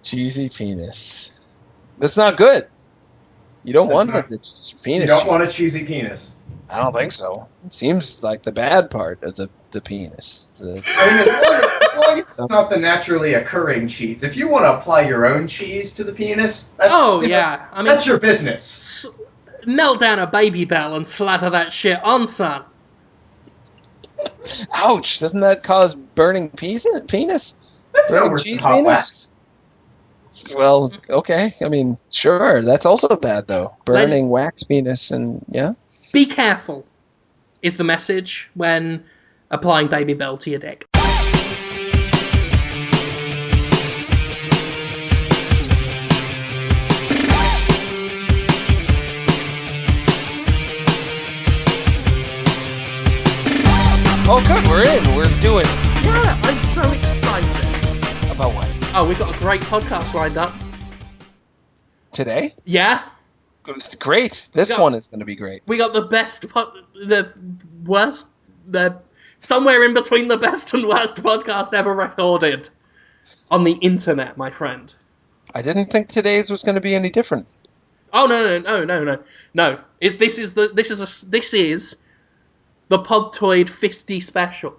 Cheesy penis. That's not good. You don't want the penis. You don't want a cheesy penis. I don't think so. It seems like the bad part of the penis. I mean, as long as it's not the naturally occurring cheese. If you want to apply your own cheese to the penis, that's, I mean, that's your business. Melt down a Baby Bell and slather that shit on, son. Ouch! Doesn't that cause burning penis? That's no worse than hot wax. Well, okay. I mean, sure. That's also bad, though. Burning wax penis and, yeah. Be careful, is the message when applying Baby Bell to your dick. Oh, good. We're in. We're doing it. Yeah, I'm so excited. About what? Oh, we've got a great podcast lined up. Today? Yeah. It's great. This one is going to be great. We got the best, the worst, somewhere in between the best and worst podcast ever recorded on the internet, my friend. I didn't think today's was going to be any different. Oh no! This is the Podtoid Fisty special.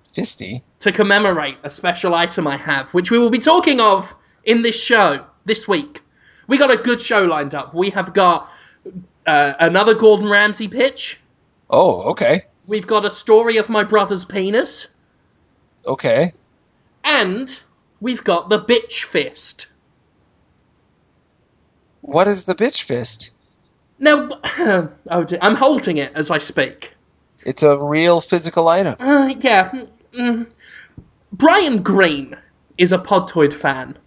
Fisty? To commemorate a special item I have, which we will be talking of in this show this week. We got a good show lined up. We have got another Gordon Ramsay pitch. Oh, okay. We've got a story of my brother's penis. Okay. And we've got the Bitch Fist. What is the Bitch Fist? Now, oh dear, I'm holding it as I speak. It's a real physical item. Yeah. Brian Green is a Podtoid fan.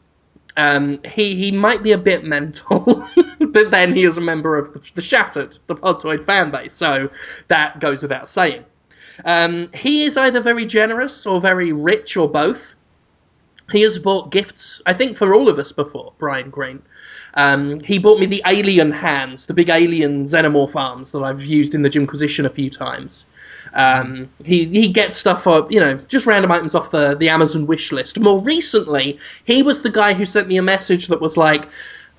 He might be a bit mental, but then he is a member of the Shattered, the Podtoid fan base, so that goes without saying. He is either very generous or very rich or both. He has bought gifts, I think, for all of us before, Brian Green. He bought me the alien hands, the big alien xenomorph arms that I've used in the Gymquisition a few times. He gets stuff up, just random items off the Amazon wish list. More recently, he was the guy who sent me a message that was like,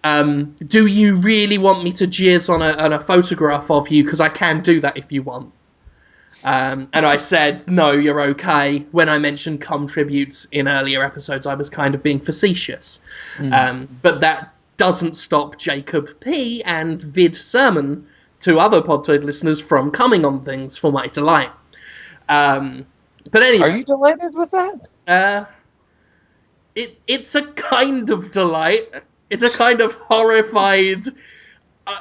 do you really want me to jizz on a photograph of you? Because I can do that if you want. And I said, no, you're okay. When I mentioned cum tributes in earlier episodes, I was kind of being facetious. But that doesn't stop Jacob P. and Vid Sermon, to other Podtoid listeners, from coming on things for my delight. But anyway, are you delighted with that? It's a kind of delight. It's a kind of horrified,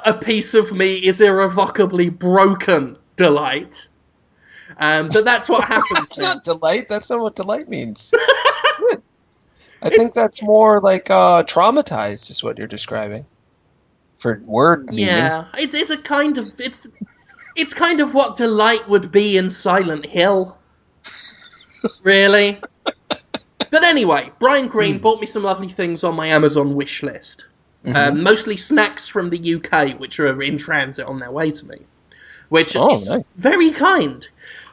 a piece of me is irrevocably broken delight. But that's what happens. That's not delight. That's not what delight means. I think that's more like traumatized is what you're describing. For word meaning. Yeah, it's a kind of it's kind of what delight would be in Silent Hill. Really. But anyway, Brian Green bought me some lovely things on my Amazon wish list. Mostly snacks from the UK, which are in transit on their way to me. Which is nice. Very kind.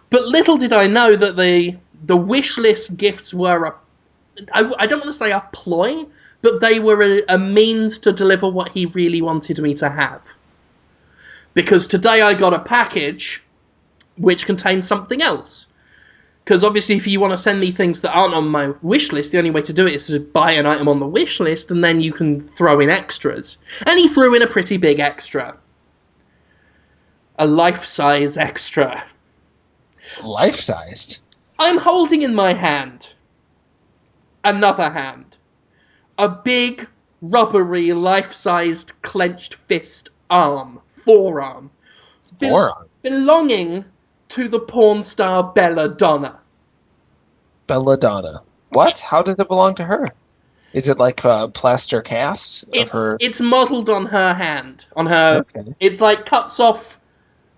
But little did I know that the wish list gifts were I don't want to say a ploy, but they were a means to deliver what he really wanted me to have. Because today I got a package which contains something else. Because obviously if you want to send me things that aren't on my wish list, the only way to do it is to buy an item on the wish list, and then you can throw in extras. And he threw in a pretty big extra. A life-size extra. Life-sized? I'm holding in my hand another hand. A big, rubbery, life-sized, clenched fist arm. Forearm. Belonging to the porn star Belladonna. Belladonna. What? How did it belong to her? Is it like a plaster cast of her? It's modelled on her hand. On her. Okay. It's like cuts off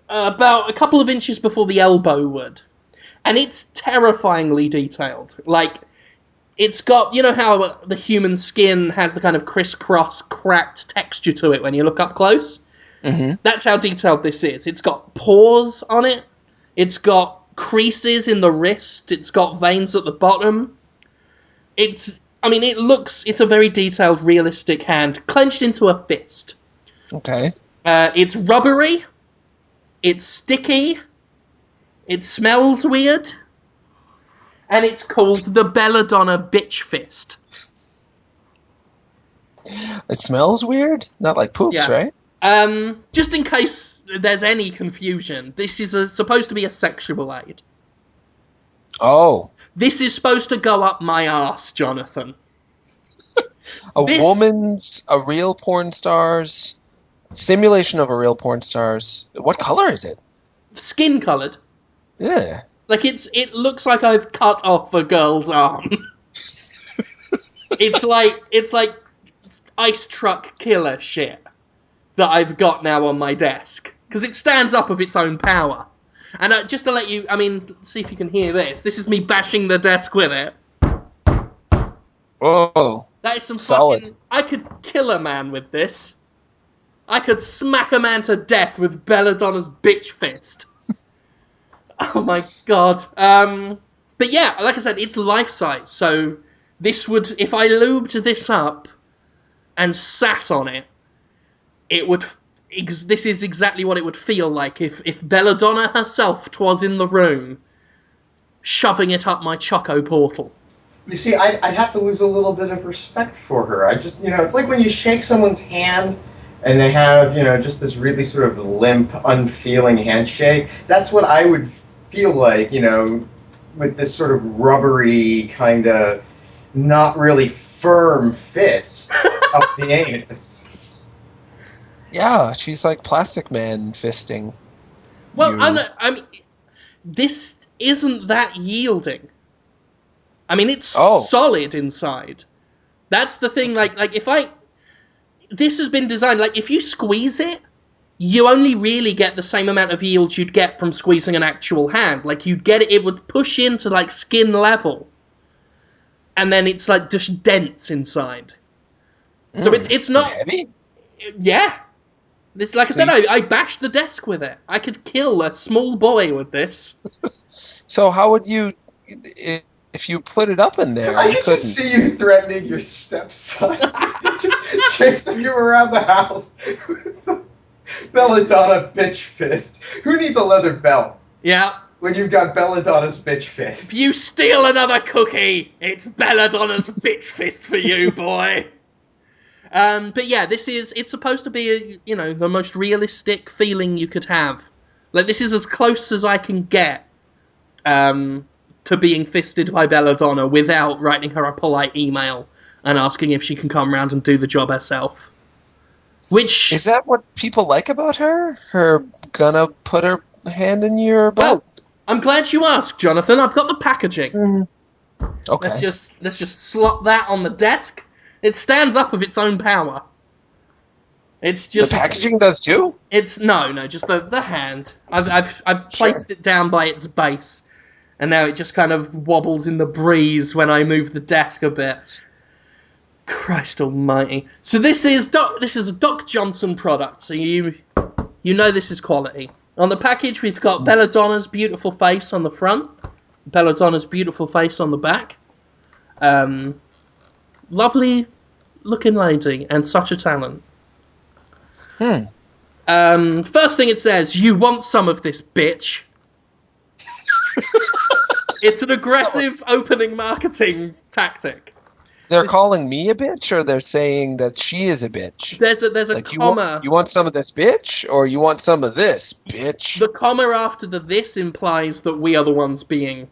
about a couple of inches before the elbow would. And it's terrifyingly detailed. Like, it's got, you know how the human skin has the kind of crisscross, cracked texture to it when you look up close? Mm-hmm. That's how detailed this is. It's got pores on it. It's got creases in the wrist. It's got veins at the bottom. It's I mean, it's a very detailed, realistic hand, clenched into a fist. Okay. It's rubbery, it's sticky, it smells weird, and it's called the Belladonna Bitch Fist. It smells weird? Not like poops, right? Just in case there's any confusion, this is supposed to be a sexual aid. Oh. This is supposed to go up my arse, Jonathan. A real porn star's simulation of a real porn star's. What color is it? Skin coloured. Yeah. Like it looks like I've cut off a girl's arm. It's like ice truck killer shit that I've got now on my desk because it stands up of its own power. And just to let you, see if you can hear this. This is me bashing the desk with it. Whoa. That is some solid. fucking... I could kill a man with this. I could smack a man to death with Belladonna's bitch fist. Oh my god. But yeah, like I said, it's life-size. So this would... If I lubed this up and sat on it, it would... This is exactly what it would feel like if Belladonna herself twas in the room, shoving it up my Choco portal. You see, I'd have to lose a little bit of respect for her. I just, it's like when you shake someone's hand and they have, just this really sort of limp, unfeeling handshake. That's what I would feel like, with this sort of rubbery, kind of not really firm fist up the anus. Yeah, she's like Plastic Man fisting. Well, this isn't that yielding. It's solid inside. That's the thing, this has been designed, if you squeeze it, you only really get the same amount of yield you'd get from squeezing an actual hand. You'd get it would push into, skin level. And then it's, just dense inside. So it's not... heavy? Yeah. It's I said, I bashed the desk with it. I could kill a small boy with this. So how would you... If you put it up in there, I could just see you threatening your stepson. Just chasing you around the house with the Belladonna Bitch Fist. Who needs a leather belt? Yeah. When you've got Belladonna's Bitch Fist. If you steal another cookie, it's Belladonna's Bitch Fist for you, boy. But yeah, it's supposed to be, the most realistic feeling you could have. This is as close as I can get, to being fisted by Belladonna without writing her a polite email and asking if she can come round and do the job herself. Which... Is that what people like about her? Her gonna put her hand in your butt? Well, I'm glad you asked, Jonathan. I've got the packaging. Okay. Let's just slot that on the desk. It stands up of its own power. It's just... The packaging does too? It's... No, just the hand. I've placed it down by its base. And now it just kind of wobbles in the breeze when I move the desk a bit. Christ almighty. So this is a Doc Johnson product, so you know this is quality. On the package we've got Belladonna's beautiful face on the front, Belladonna's beautiful face on the back. Lovely looking lady, and such a talent. First thing it says, you want some of this, bitch. It's an aggressive opening marketing tactic. They're calling me a bitch, or they're saying that she is a bitch? There's a comma. You want some of this, bitch, or you want some of this, bitch? The comma after the this implies that we are the ones being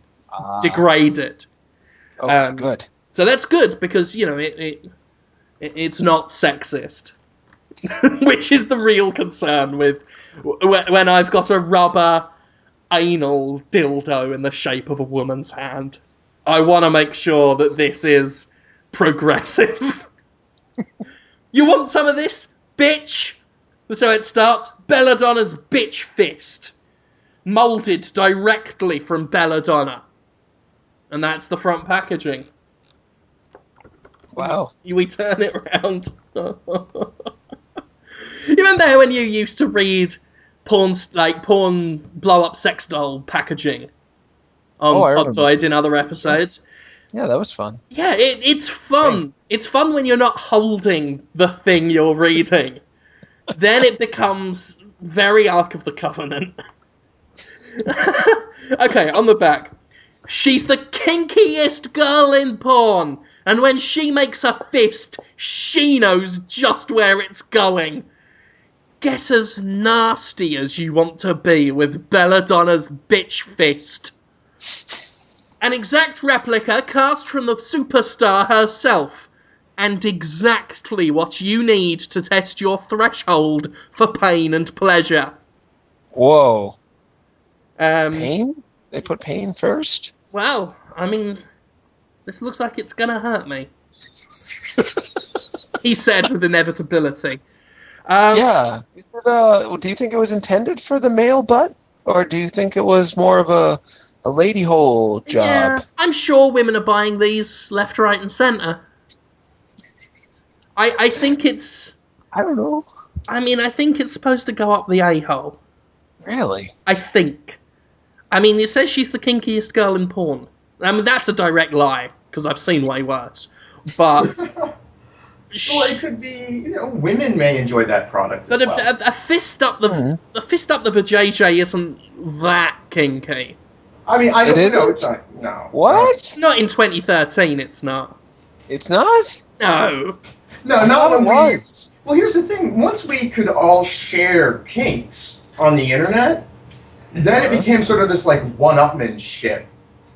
degraded. Oh, good. So that's good, because, it's not sexist. Which is the real concern with when I've got a rubber anal dildo in the shape of a woman's hand. I want to make sure that this is progressive. You want some of this, bitch? So it starts, Belladonna's Bitch Fist. Moulded directly from Belladonna. And that's the front packaging. Wow. We turn it around. You remember when you used to read porn blow-up sex doll packaging on Podtoid in other episodes? Yeah, that was fun. Yeah, it's fun. It's fun when you're not holding the thing you're reading. Then it becomes very Ark of the Covenant. Okay, on the back. She's the kinkiest girl in porn, and when she makes a fist, she knows just where it's going. Get as nasty as you want to be with Belladonna's Bitch Fist. An exact replica cast from the superstar herself, and exactly what you need to test your threshold for pain and pleasure. Whoa. Um, Pain? They put pain first? well, I mean, this looks like it's gonna hurt me, he said with inevitability. Yeah. Do you think it was intended for the male butt? Or do you think it was more of a lady hole job? Yeah, I'm sure women are buying these left, right, and centre. I think it's... I don't know. I mean, I think it's supposed to go up the a-hole. Really? I think. I mean, it says she's the kinkiest girl in porn. I mean, that's a direct lie, because I've seen way worse. But... Well, it could be, women may enjoy that product as But well. a fist up the a fist up the vajayjay isn't that kinky. I mean, I don't It know. isn't? It's not, no. What? Not in 2013, it's not. It's not? No. No, I not thought when it we... was. Well, here's the thing. Once we could all share kinks on the internet, then it became sort of this, like, one-upmanship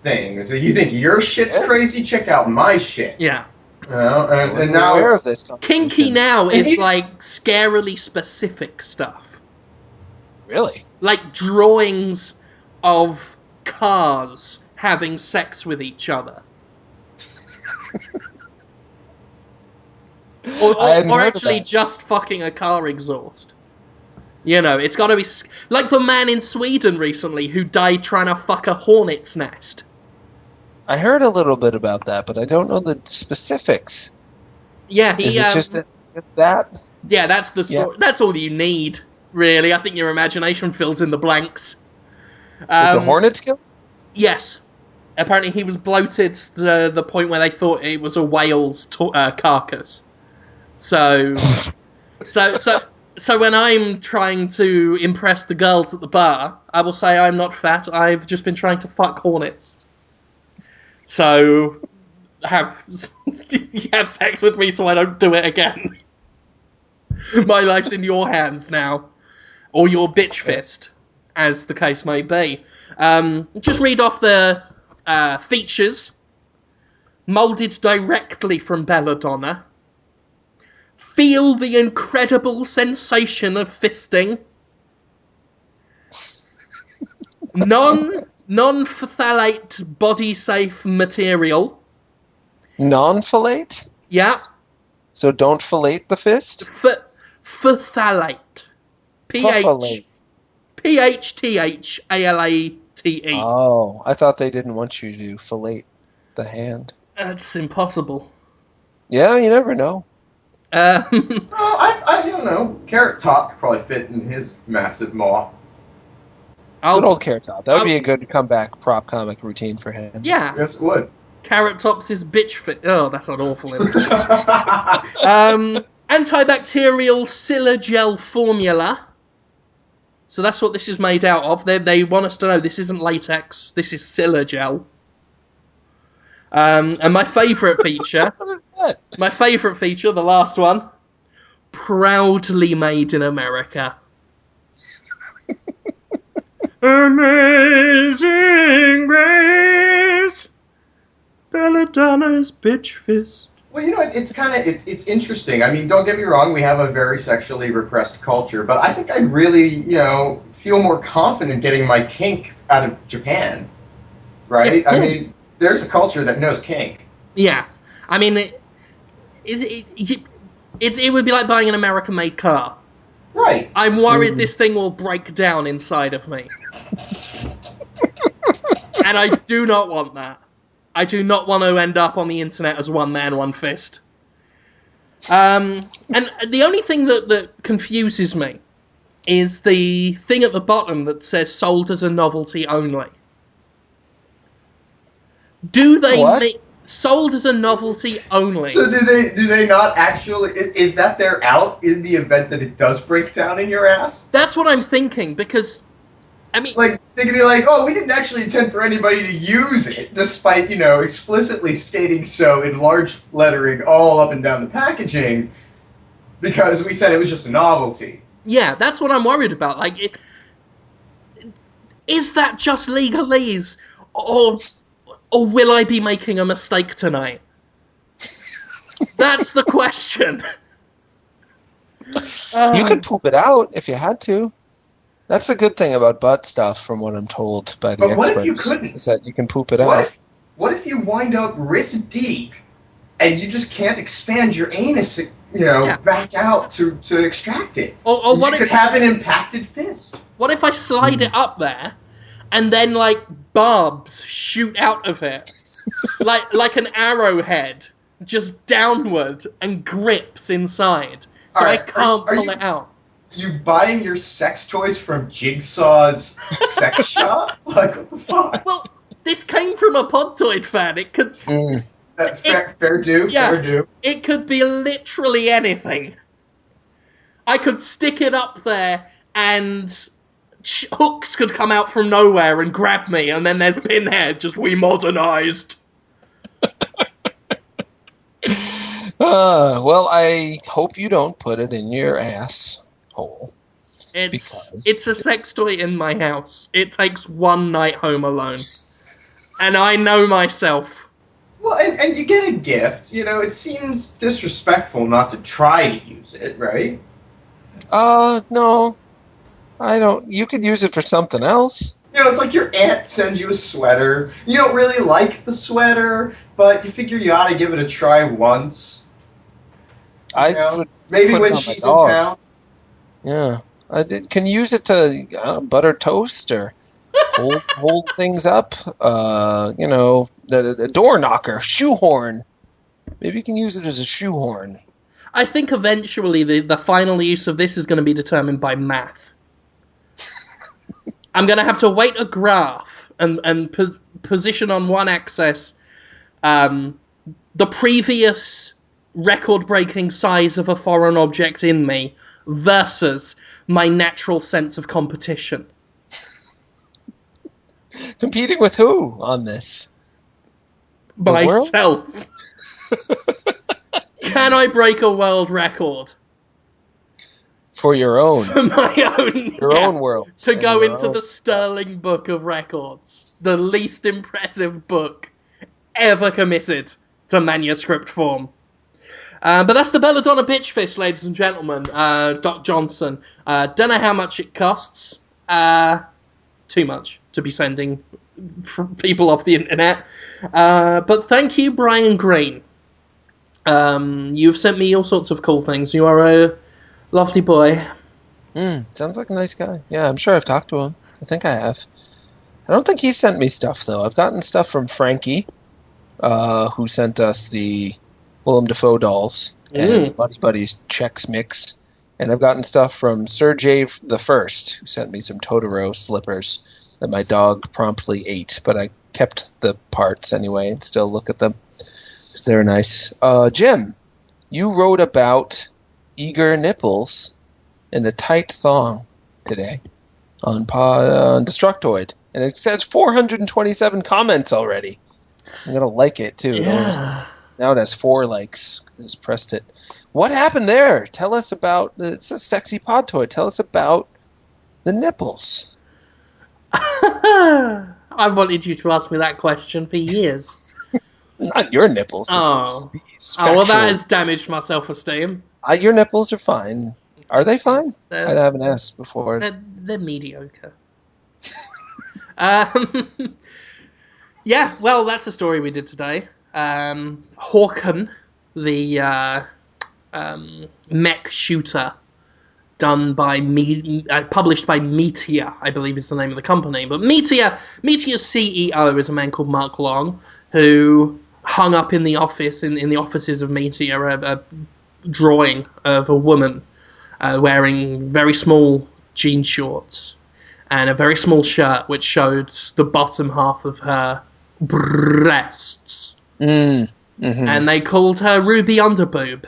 thing. So you think your shit's crazy? Check out my shit. Yeah. And now aware it's... of this. Kinky now And is like scarily specific stuff. Really? Like drawings of cars having sex with each other. Or I hadn't heard of actually that. just fucking a car exhaust. You know, it's gotta be... Like the man in Sweden recently who died trying to fuck a hornet's nest. I heard a little bit about that, but I don't know the specifics. Yeah, Is it just that? Yeah, that's the story. Yeah. That's all you need, really. I think your imagination fills in the blanks. Did the hornets kill? Yes. Apparently he was bloated to the point where they thought it was a whale's carcass. So when I'm trying to impress the girls at the bar, I will say I'm not fat, I've just been trying to fuck hornets. So, have sex with me so I don't do it again. My life's in your hands now. Or your bitch fist, as the case may be. Just read off the features. Moulded directly from Belladonna. Feel the incredible sensation of fisting. Non-phthalate body-safe material. Non-phthalate? Yeah. So don't phthalate the fist? Phthalate. Phthalate. P-H-T-H-A-L-A-T-E. Oh, I thought they didn't want you to phthalate the hand. That's impossible. Yeah, you never know. Well, I don't know. Carrot Top could probably fit in his massive maw. Good old Carrot Top. That would be a good comeback prop comic routine for him. Yeah. Yes, it would. Carrot Top's is bitch fit. Oh, that's an awful image. Antibacterial Silagel formula. So that's what this is made out of. They want us to know this isn't latex. This is Silagel. And my favourite feature, the last one, proudly made in America. Amazing Grace, Belladonna's Bitch Fist. Well, it's interesting. I mean, don't get me wrong, we have a very sexually repressed culture, but I think I'd really, feel more confident getting my kink out of Japan, right? I mean, there's a culture that knows kink. Yeah, I mean, it would be like buying an American-made car. Right. I'm worried this thing will break down inside of me. And I do not want that. I do not want to end up on the internet as one man, one fist. And the only thing that confuses me is the thing at the bottom that says sold as a novelty only. Do they sold as a novelty only. So do they not actually? Is that their out in the event that it does break down in your ass? That's what I'm thinking, because, I mean... Like, they could be like, oh, we didn't actually intend for anybody to use it, despite, explicitly stating so in large lettering all up and down the packaging, because we said it was just a novelty. Yeah, that's what I'm worried about. Like, is that just legalese? Or will I be making a mistake tonight? That's the question. You could poop it out if you had to. That's a good thing about butt stuff, from what I'm told by the But what experts. if you couldn't? Is that you can poop it out. What if you wind up wrist deep, and you just can't expand your anus, back out to extract it? Or what you if could have an impacted fist? What if I slide it up there, and then like barbs shoot out of it, like an arrowhead, just downward and grips inside, so I can't pull it out. You buying your sex toys from Jigsaw's sex shop? Like, what the fuck? Well, this came from a Podtoid fan. It could... Fair due, yeah, fair due. It could be literally anything. I could stick it up there, and hooks could come out from nowhere and grab me, and then there's Pinhead, just we modernized. Well, I hope you don't put it in your ass hole. It's a sex toy in my house. It takes one night home alone. And I know myself. Well, and you get a gift. It seems disrespectful not to try to use it, right? No. I don't. You could use it for something else. It's like your aunt sends you a sweater. You don't really like the sweater, but you figure you ought to give it a try once. Maybe when she's in town. Yeah, can use it to butter toast or hold things up. The door knocker, shoehorn. Maybe you can use it as a shoehorn. I think eventually the final use of this is going to be determined by math. I'm going to have to weight a graph and position on one axis the previous record-breaking size of a foreign object in me versus my natural sense of competition. Competing with who on this? Myself. Can I break a world record? For your own. For my own. Your own world. To go into the Sterling Book of Records. The least impressive book ever committed to manuscript form. But that's the Belladonna Bitch Fist, ladies and gentlemen. Doc Johnson. Don't know how much it costs. Too much to be sending people off the internet. But thank you, Brian Green. You've sent me all sorts of cool things. You are a lovely boy. Sounds like a nice guy. Yeah, I'm sure I've talked to him. I think I have. I don't think he sent me stuff, though. I've gotten stuff from Frankie, who sent us the Willem Dafoe dolls and Buddy Buddy's Chex Mix. And I've gotten stuff from Sir J the First, who sent me some Totoro slippers that my dog promptly ate. But I kept the parts anyway and still look at them. They're nice. Jim, you wrote about eager nipples in a tight thong today on Destructoid. And it says 427 comments already. I'm going to like it, too. Yeah. Now it has 4 likes. I just pressed it. What happened there? Tell us about... It's a sexy Podtoid. Tell us about the nipples. I wanted you to ask me that question for years. Not your nipples. Well, that has damaged my self-esteem. Your nipples are fine. Are they fine? I haven't asked before. They're mediocre. Yeah, well, that's a story we did today. Hawken, the mech shooter, published by Meteor, I believe is the name of the company. But Meteor's CEO is a man called Mark Long, who hung up in the office, in the offices of Meteor, a drawing of a woman wearing very small jean shorts and a very small shirt which showed the bottom half of her breasts. And they called her Ruby Underboob,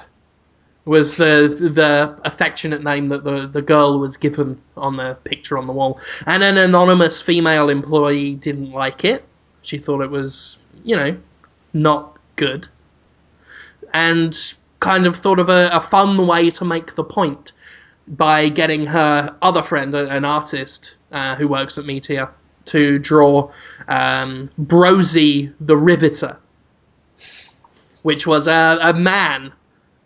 was the affectionate name that the girl was given on the picture on the wall. And an anonymous female employee didn't like it. She thought it was, not good. And kind of thought of a fun way to make the point by getting her other friend, an artist who works at Meteor, to draw Brosy the Riveter, which was a man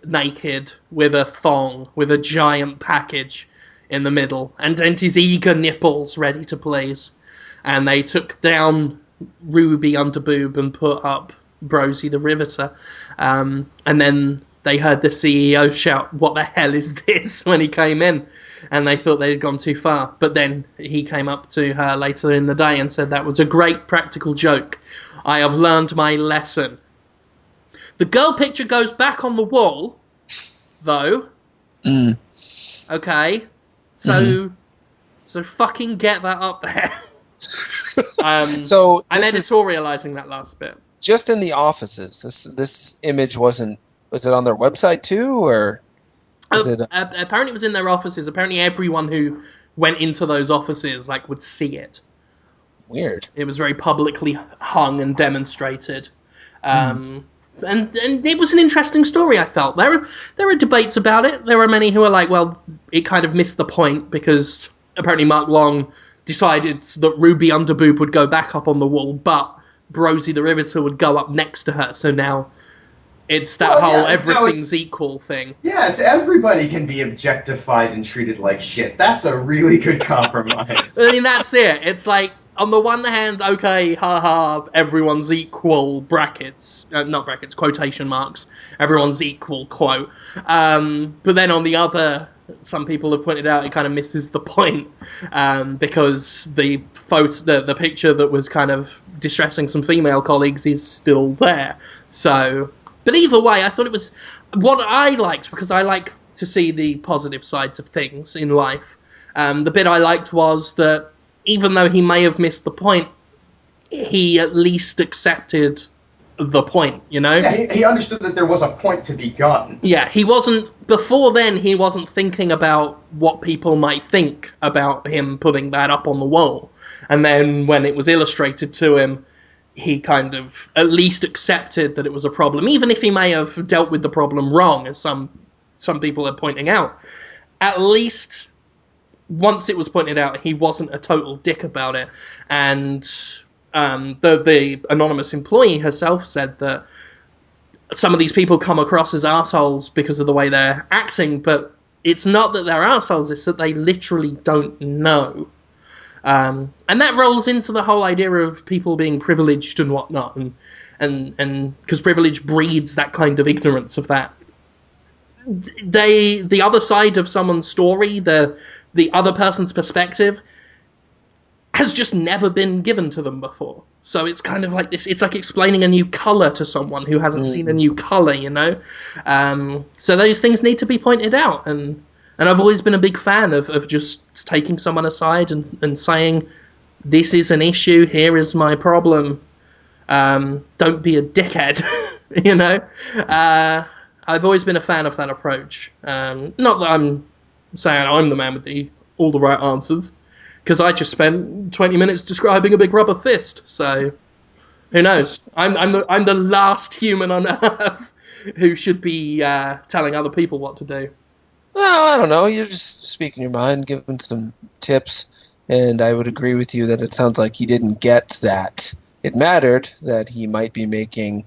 naked with a thong, with a giant package in the middle, and his eager nipples ready to please. And they took down Ruby Underboob and put up Brosy the Riveter. And then they heard the CEO shout, "What the hell is this?" when he came in. And they thought they had gone too far. But then he came up to her later in the day and said, "That was a great practical joke. I have learned my lesson." The girl picture goes back on the wall, though. Okay. So fucking get that up there. So I'm editorializing that last bit. Just in the offices. This image wasn't. Was it on their website too, or? Apparently it was in their offices. Apparently everyone who went into those offices would see it. Weird. It was very publicly hung and demonstrated. And it was an interesting story, I felt. There were debates about it. There were many who were like, well, it kind of missed the point because apparently Mark Long decided that Ruby Underboob would go back up on the wall, but Brosy the Riveter would go up next to her. So now it's that everything's equal thing. Yes, everybody can be objectified and treated like shit. That's a really good compromise. I mean, that's it. It's like, on the one hand, okay, haha, everyone's equal, brackets, not brackets, quotation marks, everyone's equal, quote. But then on the other, some people have pointed out it kind of misses the point, because the picture that was kind of distressing some female colleagues is still there. So, but either way, I thought it was what I liked, because I like to see the positive sides of things in life. The bit I liked was that even though he may have missed the point, he at least accepted the point, Yeah, he understood that there was a point to be gotten. Yeah, before then, he wasn't thinking about what people might think about him putting that up on the wall. And then when it was illustrated to him, he kind of at least accepted that it was a problem, even if he may have dealt with the problem wrong, as some people are pointing out. At least once it was pointed out, he wasn't a total dick about it. And the anonymous employee herself said that some of these people come across as assholes because of the way they're acting, but it's not that they're assholes, it's that they literally don't know. And that rolls into the whole idea of people being privileged and whatnot, and because privilege breeds that kind of ignorance of that. The other side of someone's story, the other person's perspective, has just never been given to them before. So it's kind of like this, it's like explaining a new colour to someone who hasn't seen a new colour, So those things need to be pointed out, and I've always been a big fan of just taking someone aside and saying, this is an issue, here is my problem, don't be a dickhead, I've always been a fan of that approach. Not that I'm saying I'm the man with all the right answers, because I just spent 20 minutes describing a big rubber fist, so who knows? I'm the last human on Earth who should be telling other people what to do. Well, I don't know. You're just speaking your mind, giving some tips, and I would agree with you that it sounds like he didn't get that. It mattered that he might be making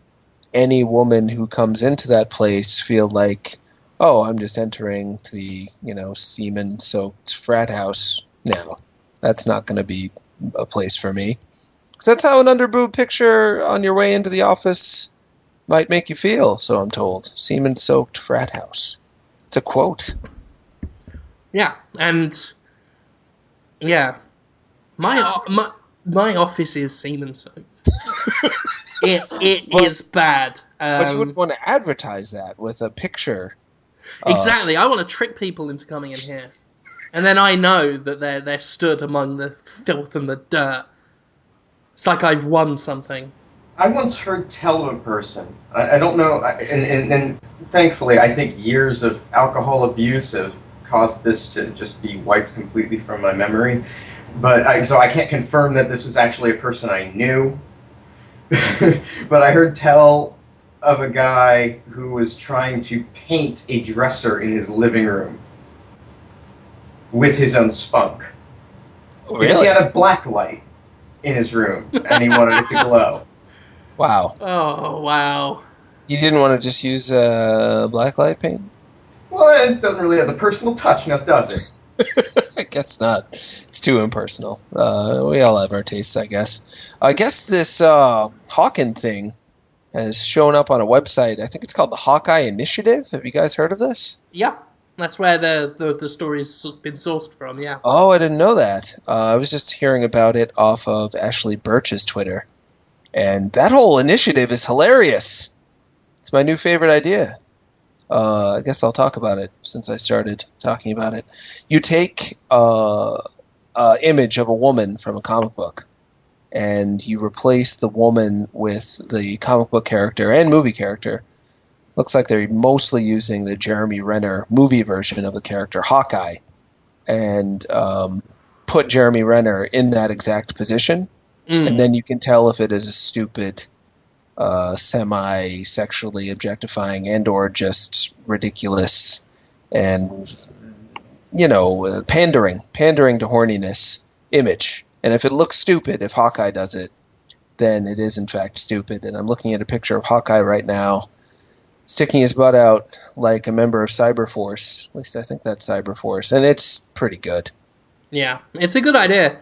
any woman who comes into that place feel like, oh, I'm just entering the, semen-soaked frat house now. That's not going to be a place for me. Because that's how an underboob picture on your way into the office might make you feel, so I'm told. Semen-soaked frat house. It's a quote. Yeah, and yeah, my office is semen-soaked. It is bad. But you would want to advertise that with a picture. Exactly. I want to trick people into coming in here, and then I know that they're stood among the filth and the dirt. It's like I've won something. I once heard tell of a person. I don't know, and thankfully, I think years of alcohol abuse have caused this to just be wiped completely from my memory. So I can't confirm that this was actually a person I knew. But I heard tell of a guy who was trying to paint a dresser in his living room with his own spunk. Because he Really? had a black light in his room and he wanted it to glow. Wow. Oh, wow. You didn't want to just use blacklight paint? Well, it doesn't really have the personal touch, now does it? I guess not. It's too impersonal. We all have our tastes, I guess. I guess this Hawken thing has shown up on a website. I think it's called the Hawkeye Initiative. Have you guys heard of this? Yeah, that's where the story's been sourced from, yeah. Oh, I didn't know that. I was just hearing about it off of Ashley Birch's Twitter. And that whole initiative is hilarious. It's my new favorite idea. I guess I'll talk about it since I started talking about it. You take an image of a woman from a comic book, and you replace the woman with the comic book character and movie character. Looks like they're mostly using the Jeremy Renner movie version of the character Hawkeye, and put Jeremy Renner in that exact position, and then you can tell if it is a stupid semi-sexually objectifying and or just ridiculous and pandering to horniness image. And if it looks stupid, if Hawkeye does it, then it is in fact stupid. And I'm looking at a picture of Hawkeye right now, sticking his butt out like a member of Cyberforce. At least I think that's Cyberforce, and it's pretty good. Yeah, it's a good idea.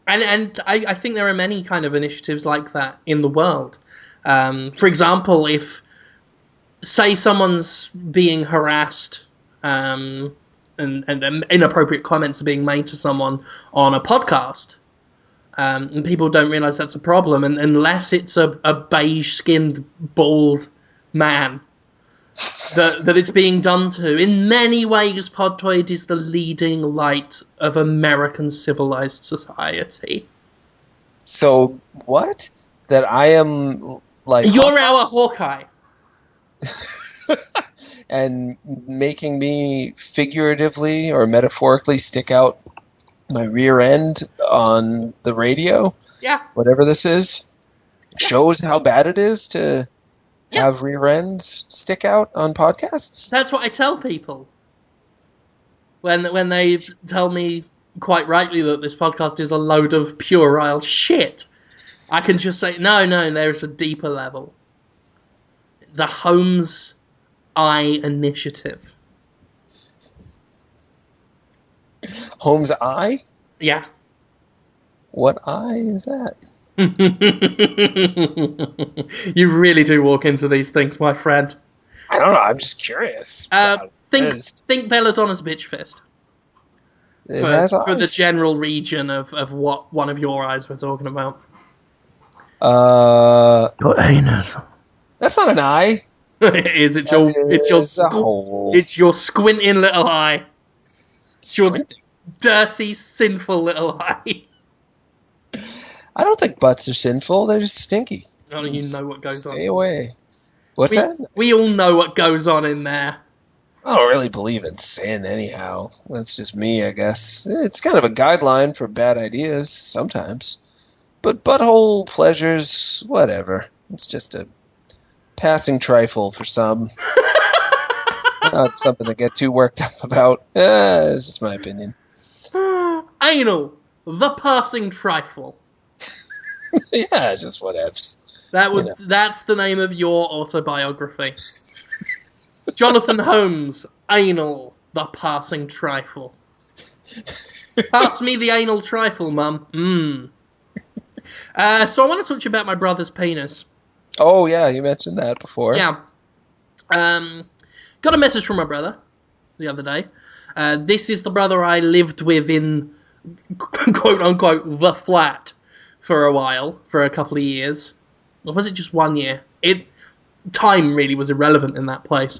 And I think there are many kind of initiatives like that in the world. For example, if, say, someone's being harassed and inappropriate comments are being made to someone on a podcast, and people don't realize that's a problem, and unless it's a beige-skinned, bald man that it's being done to. In many ways, Podtoid is the leading light of American civilized society. So what? That I am like You're our Hawkeye. and making me figuratively or metaphorically stick out my rear end on the radio, Yeah. whatever this is, shows how bad it is to Yeah. have rear ends stick out on podcasts. That's what I tell people. When they tell me quite rightly that this podcast is a load of puerile shit, I can just say, no, there's a deeper level. The Holmes Eye Initiative. Holmes' eye? Yeah. What eye is that? You really do walk into these things, my friend. I don't know. I'm just curious. Think Belladonna's Bitch Fist. It has eyes. For the general region of what one of your eyes we're talking about. Your anus. That's not an eye. It is. It's your squinting little eye. It's your dirty, sinful little eye. I don't think butts are sinful. They're just stinky. Oh, you know what goes on. Stay away. What's that? We all know what goes on in there. I don't really believe in sin anyhow. That's just me, I guess. It's kind of a guideline for bad ideas sometimes. But butthole pleasures, whatever. It's just a passing trifle for some. Not something to get too worked up about. It's just my opinion. Anal, the passing trifle. Yeah, it's just whatevs. That's the name of your autobiography. Jonathan Holmes, Anal, the passing trifle. Pass me the anal trifle, Mum. So I want to talk to you about my brother's penis. Oh, yeah, you mentioned that before. Yeah. Got a message from my brother the other day. This is the brother I lived with in, quote-unquote, the flat for a while, for a couple of years. Or was it just 1 year? Time really was irrelevant in that place.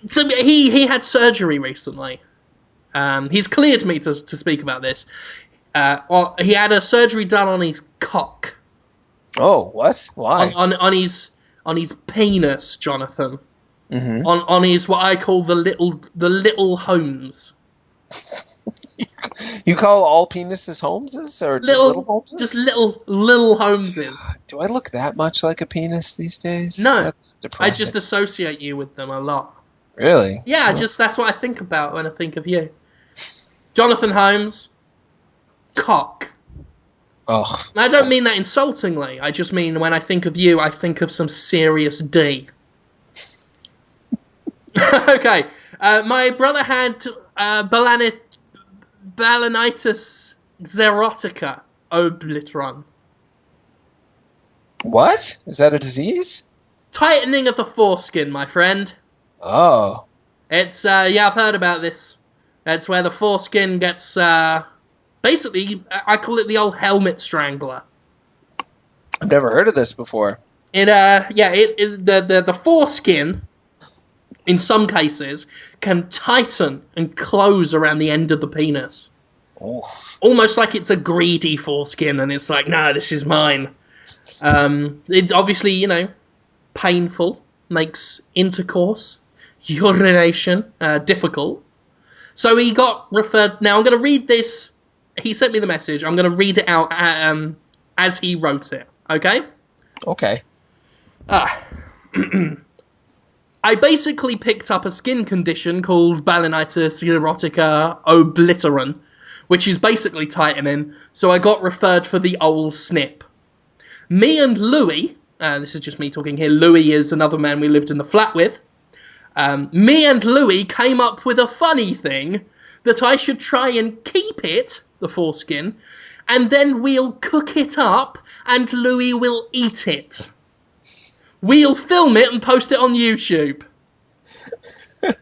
So he had surgery recently. He's cleared me to speak about this. He had a surgery done on his cock. Oh, what? Why? On his penis, Jonathan. Mm-hmm. On his what I call the little homes. You call all penises Holmeses or just little Holmeses? Just little Holmeses. Do I look that much like a penis these days? No, that's depressing. I just associate you with them a lot. Really? Yeah, that's what I think about when I think of you. Jonathan Holmes, cock. Oh. And I don't mean that insultingly. I just mean when I think of you, I think of some serious D. Okay. My brother had balanitis xerotica obliteron. What? Is that a disease? Tightening of the foreskin, my friend. Oh. It's, I've heard about this. It's where the foreskin gets, basically, I call it the old helmet strangler. I've never heard of this before. The foreskin, in some cases, can tighten and close around the end of the penis. Oof. Almost like it's a greedy foreskin, and it's like, no, this is mine. It obviously, painful, makes intercourse, urination, difficult. So he got referred. Now I'm going to read this. He sent me the message. I'm going to read it out as he wrote it. Okay? Okay. I basically picked up a skin condition called balanitis xerotica obliteron, which is basically tightening, so I got referred for the old snip. Me and Louis, this is just me talking here, Louis is another man we lived in the flat with, me and Louis came up with a funny thing that I should try and keep it, the foreskin, and then we'll cook it up and Louis will eat it. We'll film it and post it on YouTube. Said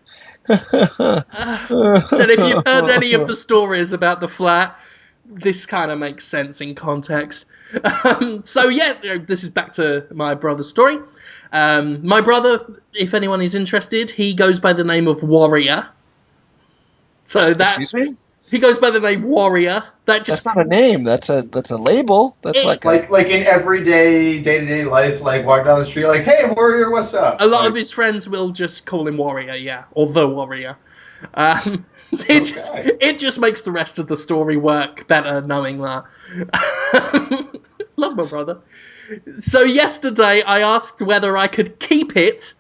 if you've heard any of the stories about the flat, this kind of makes sense in context. So yeah, this is back to my brother's story. My brother, if anyone is interested, he goes by the name of Warrior. So that he goes by the name Warrior. That's not a name. That's a label. That's like in everyday day-to-day life, like walk down the street, like, hey, Warrior, what's up? A lot of his friends will just call him Warrior, yeah, or the Warrior. It just makes the rest of the story work better knowing that. Love my brother. So yesterday I asked whether I could keep it.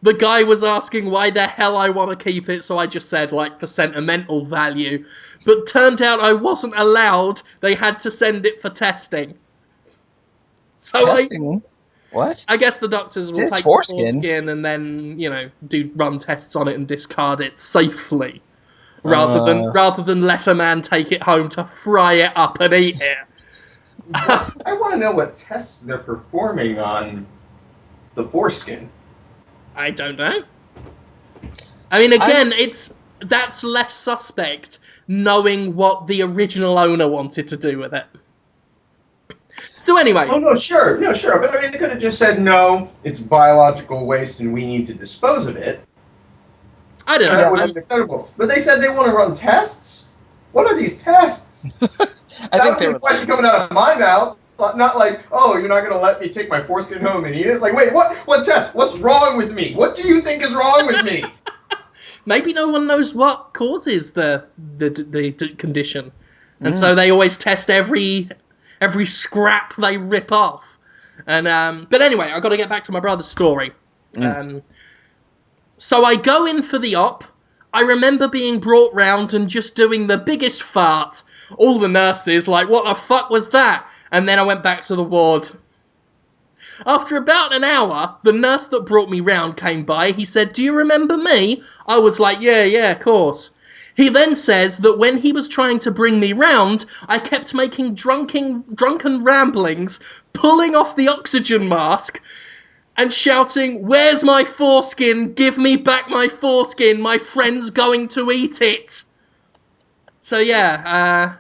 The guy was asking why the hell I want to keep it, so I just said, for sentimental value. But turned out I wasn't allowed. They had to send it for testing. So testing? What? I guess the doctors will take the foreskin and then, run tests on it and discard it safely. Rather than let a man take it home to fry it up and eat it. I want to know what tests they're performing on the foreskin. I don't know. I mean, again, that's less suspect, knowing what the original owner wanted to do with it. So anyway. Oh, no, sure. But I mean, they could have just said, no, it's biological waste and we need to dispose of it. I don't know. That would have been acceptable. But they said they want to run tests? What are these tests? That would be the question coming out of my mouth. Not like, oh, you're not going to let me take my foreskin home and eat it. It's like, wait, what test? What's wrong with me? What do you think is wrong with me? Maybe no one knows what causes the condition. And so they always test every scrap they rip off. And but anyway, I've got to get back to my brother's story. So I go in for the op. I remember being brought round and just doing the biggest fart. All the nurses like, what the fuck was that? And then I went back to the ward. After about an hour, the nurse that brought me round came by. He said, do you remember me? I was like, yeah, of course. He then says that when he was trying to bring me round, I kept making drunken ramblings, pulling off the oxygen mask, and shouting, where's my foreskin? Give me back my foreskin. My friend's going to eat it. So yeah,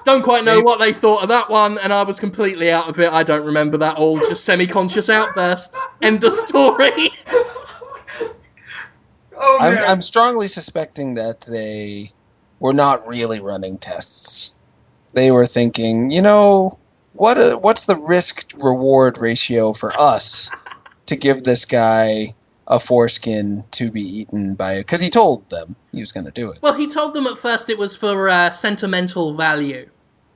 don't quite know what they thought of that one, and I was completely out of it. I don't remember that all, just semi-conscious outbursts. End of story. Oh, man. I'm strongly suspecting that they were not really running tests. They were thinking, what's the risk-reward ratio for us to give this guy a foreskin to be eaten by... Because he told them he was going to do it. Well, he told them at first it was for sentimental value.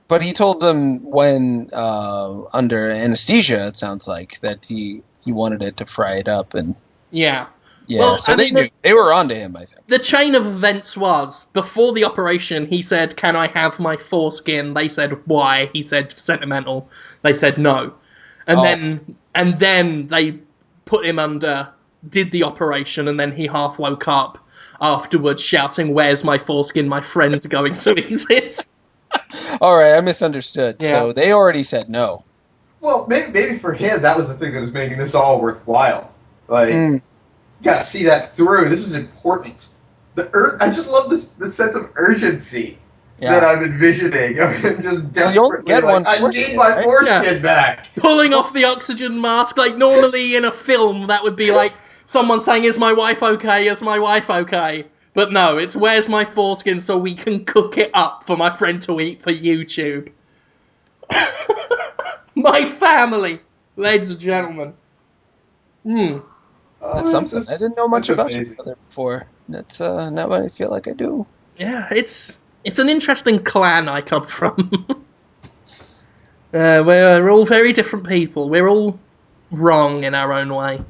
But he told them when, under anesthesia, it sounds like, that he wanted it to fry it up. And Yeah. yeah, Well, so they knew. They were onto him, I think. The chain of events was, before the operation, he said, "Can I have my foreskin?" They said, "Why?" He said, "Sentimental." They said, "No." And then they put him under, did the operation, and then he half woke up afterwards shouting, "Where's my foreskin? My friend's going to eat it." All right, I misunderstood. Yeah. So they already said no. Well, maybe for him, that was the thing that was making this all worthwhile. Like, you gotta see that through. This is important. I just love the sense of urgency that I'm envisioning of him just desperately I need my foreskin back. Pulling off the oxygen mask, like normally in a film that would be like someone saying, "Is my wife okay? Is my wife okay?" But no, it's "Where's my foreskin so we can cook it up for my friend to eat for YouTube." My family, ladies and gentlemen. That's something. I didn't know much about your brother before. That's now I feel like I do. Yeah, it's an interesting clan I come from. We're all very different people. We're all wrong in our own way,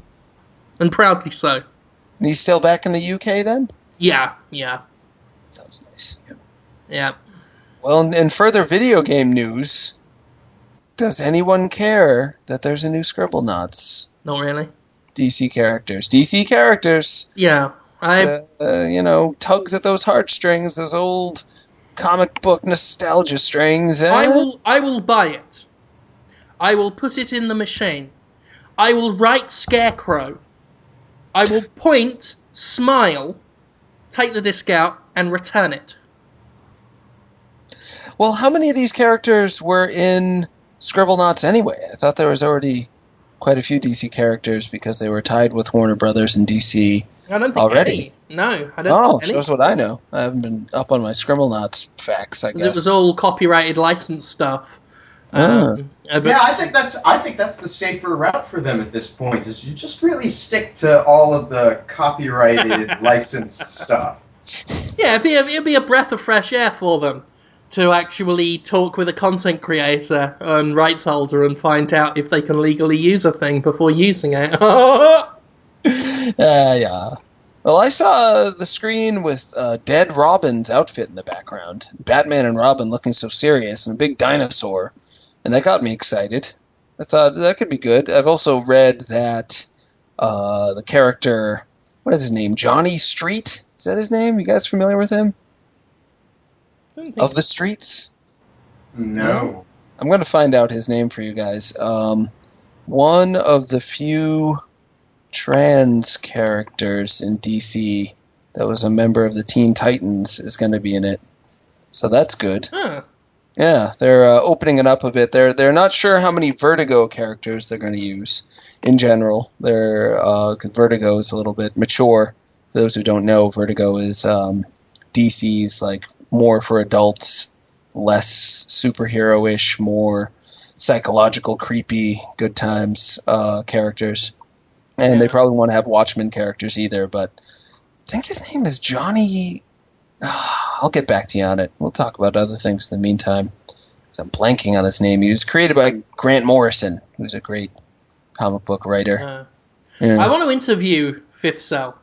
and proudly so. And he's still back in the UK then? Yeah. Sounds nice. Yeah. Well, in further video game news, does anyone care that there's a new Scribblenauts? Not really. DC characters. Yeah. Tugs at those heartstrings, those old comic book nostalgia strings. I will buy it. I will put it in the machine. I will write Scarecrow. I will point, smile, take the disc out, and return it. Well, how many of these characters were in Scribblenauts anyway? I thought there was already quite a few DC characters because they were tied with Warner Brothers and DC. I don't think already. Any. No, I don't think any. That's what I know. I haven't been up on my Scribblenauts facts, I guess. It was all copyrighted licensed stuff. I think that's the safer route for them at this point. Is you just really stick to all of the copyrighted licensed stuff. Yeah, it'd be a breath of fresh air for them to actually talk with a content creator and rights holder and find out if they can legally use a thing before using it. Yeah. Well, I saw the screen with dead Robin's outfit in the background. Batman and Robin looking so serious and a big dinosaur. And that got me excited. I thought that could be good. I've also read that the character, what is his name? Johnny Street? Is that his name? You guys familiar with him? Of the Streets? No. I'm going to find out his name for you guys. One of the few trans characters in DC that was a member of the Teen Titans is going to be in it. So that's good. Huh. Yeah, they're opening it up a bit. They're not sure how many Vertigo characters they're going to use in general. Vertigo is a little bit mature. For those who don't know, Vertigo is DC's like more for adults, less superhero-ish, more psychological, creepy, good times characters. And they probably want to have Watchmen characters either, but I think his name is Johnny... I'll get back to you on it. We'll talk about other things in the meantime. I'm blanking on his name. He was created by Grant Morrison, who's a great comic book writer. I want to interview Fifth Cell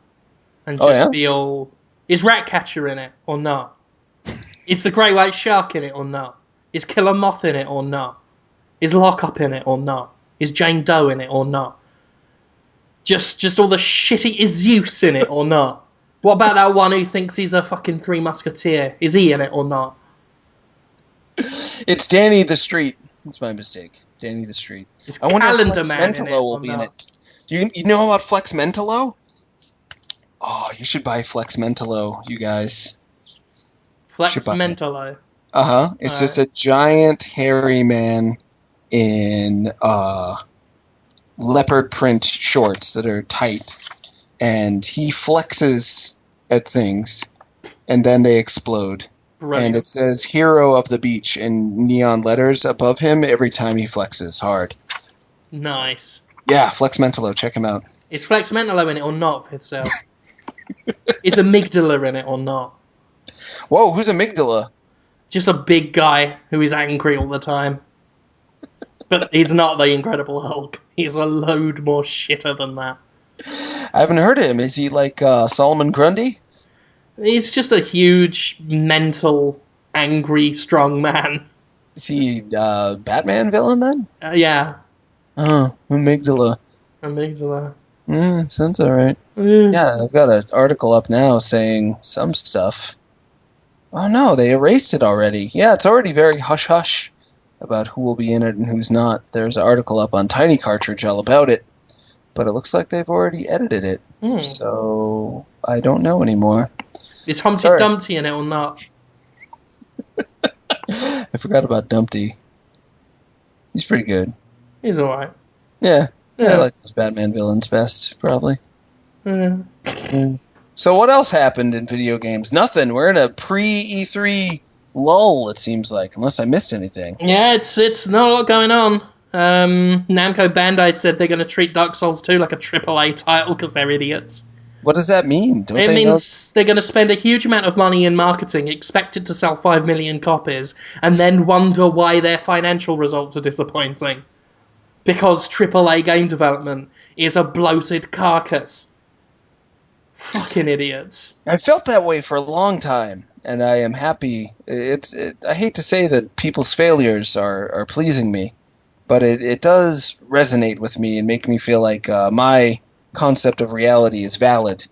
and just be all... Is Ratcatcher in it or not? Is the Great White Shark in it or not? Is Killer Moth in it or not? Is Lockup in it or not? Is Jane Doe in it or not? Just all the shitty... Is Zeus in it or not? What about that one who thinks he's a fucking Three Musketeer? Is he in it or not? It's Danny the Street. That's my mistake. Danny the Street. Is Calendar Man in it will be in it. Do you know about Flex Mentalo? Oh, you should buy Flex Mentalo, you guys. Flex Mentalo? Uh-huh. It's just a giant hairy man in leopard print shorts that are tight. And he flexes at things, and then they explode. And it says "Hero of the Beach" in neon letters above him every time he flexes hard. Nice. Yeah, Flex Mentalo, check him out. Is Flex Mentalo in it or not, Pitzel? Is Amygdala in it or not? Whoa, who's Amygdala? Just a big guy who is angry all the time. But he's not the Incredible Hulk. He's a load more shitter than that. I haven't heard of him. Is he like Solomon Grundy? He's just a huge, mental, angry, strong man. Is he Batman villain then? Yeah. Oh, Amygdala. Amygdala. Sounds alright. Yeah, I've got an article up now saying some stuff. Oh no, they erased it already. Yeah, it's already very hush-hush about who will be in it and who's not. There's an article up on Tiny Cartridge all about it, but it looks like they've already edited it. So I don't know anymore. Is Humpty Dumpty in it or not? I forgot about Dumpty. He's pretty good. He's alright. Yeah, I like those Batman villains best, probably. So what else happened in video games? Nothing. We're in a pre-E3 lull, it seems like, unless I missed anything. Yeah, it's not a lot going on. Namco Bandai said they're going to treat Dark Souls 2 like a AAA title because they're idiots. What does that mean? It means they're going to spend a huge amount of money in marketing, expected to sell 5 million copies, and then wonder why their financial results are disappointing. Because AAA game development is a bloated carcass. Fucking idiots. I felt that way for a long time, and I am happy. I hate to say that people's failures are pleasing me, but it does resonate with me and make me feel like my concept of reality is valid.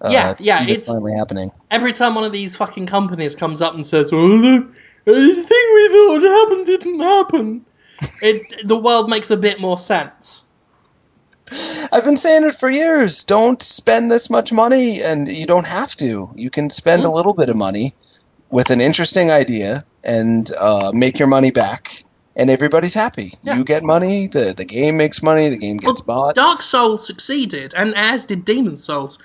It's finally happening. Every time one of these fucking companies comes up and says, "Oh, the thing we thought happened didn't happen," the world makes a bit more sense. I've been saying it for years. Don't spend this much money, and you don't have to. You can spend a little bit of money with an interesting idea and make your money back, and everybody's happy. Yeah. You get money, the game makes money, the game gets bought. Dark Souls succeeded, and as did Demon Souls,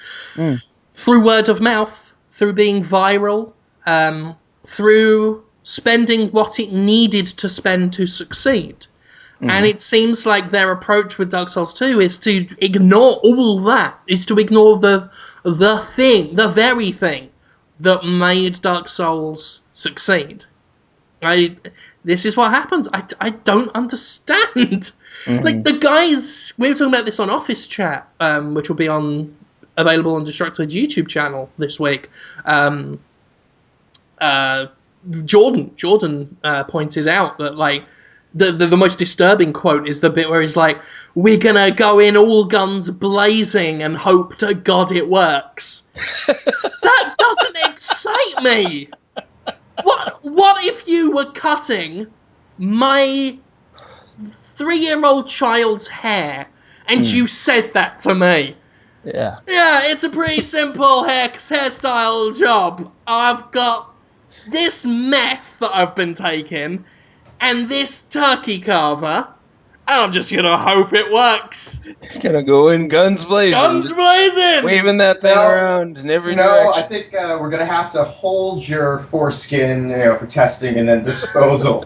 through word of mouth, through being viral, through spending what it needed to spend to succeed. And it seems like their approach with Dark Souls 2 is to ignore all that, is to ignore the very thing that made Dark Souls succeed. This is what happens. I don't understand. Like, the guys, we were talking about this on Office Chat, which will be available on Destructoid's YouTube channel this week. Jordan pointed out that, like, the most disturbing quote is the bit where he's like, "We're gonna go in all guns blazing and hope to God it works." That doesn't excite me. What if you were cutting my 3-year-old child's hair and you said that to me? Yeah. Yeah, it's a pretty simple hairstyle job. I've got this meth that I've been taking and this turkey carver, and I'm just gonna hope it works. Gonna go in guns blazing. Guns blazing! Waving that thing around in every direction. I think we're gonna have to hold your foreskin, for testing and then disposal.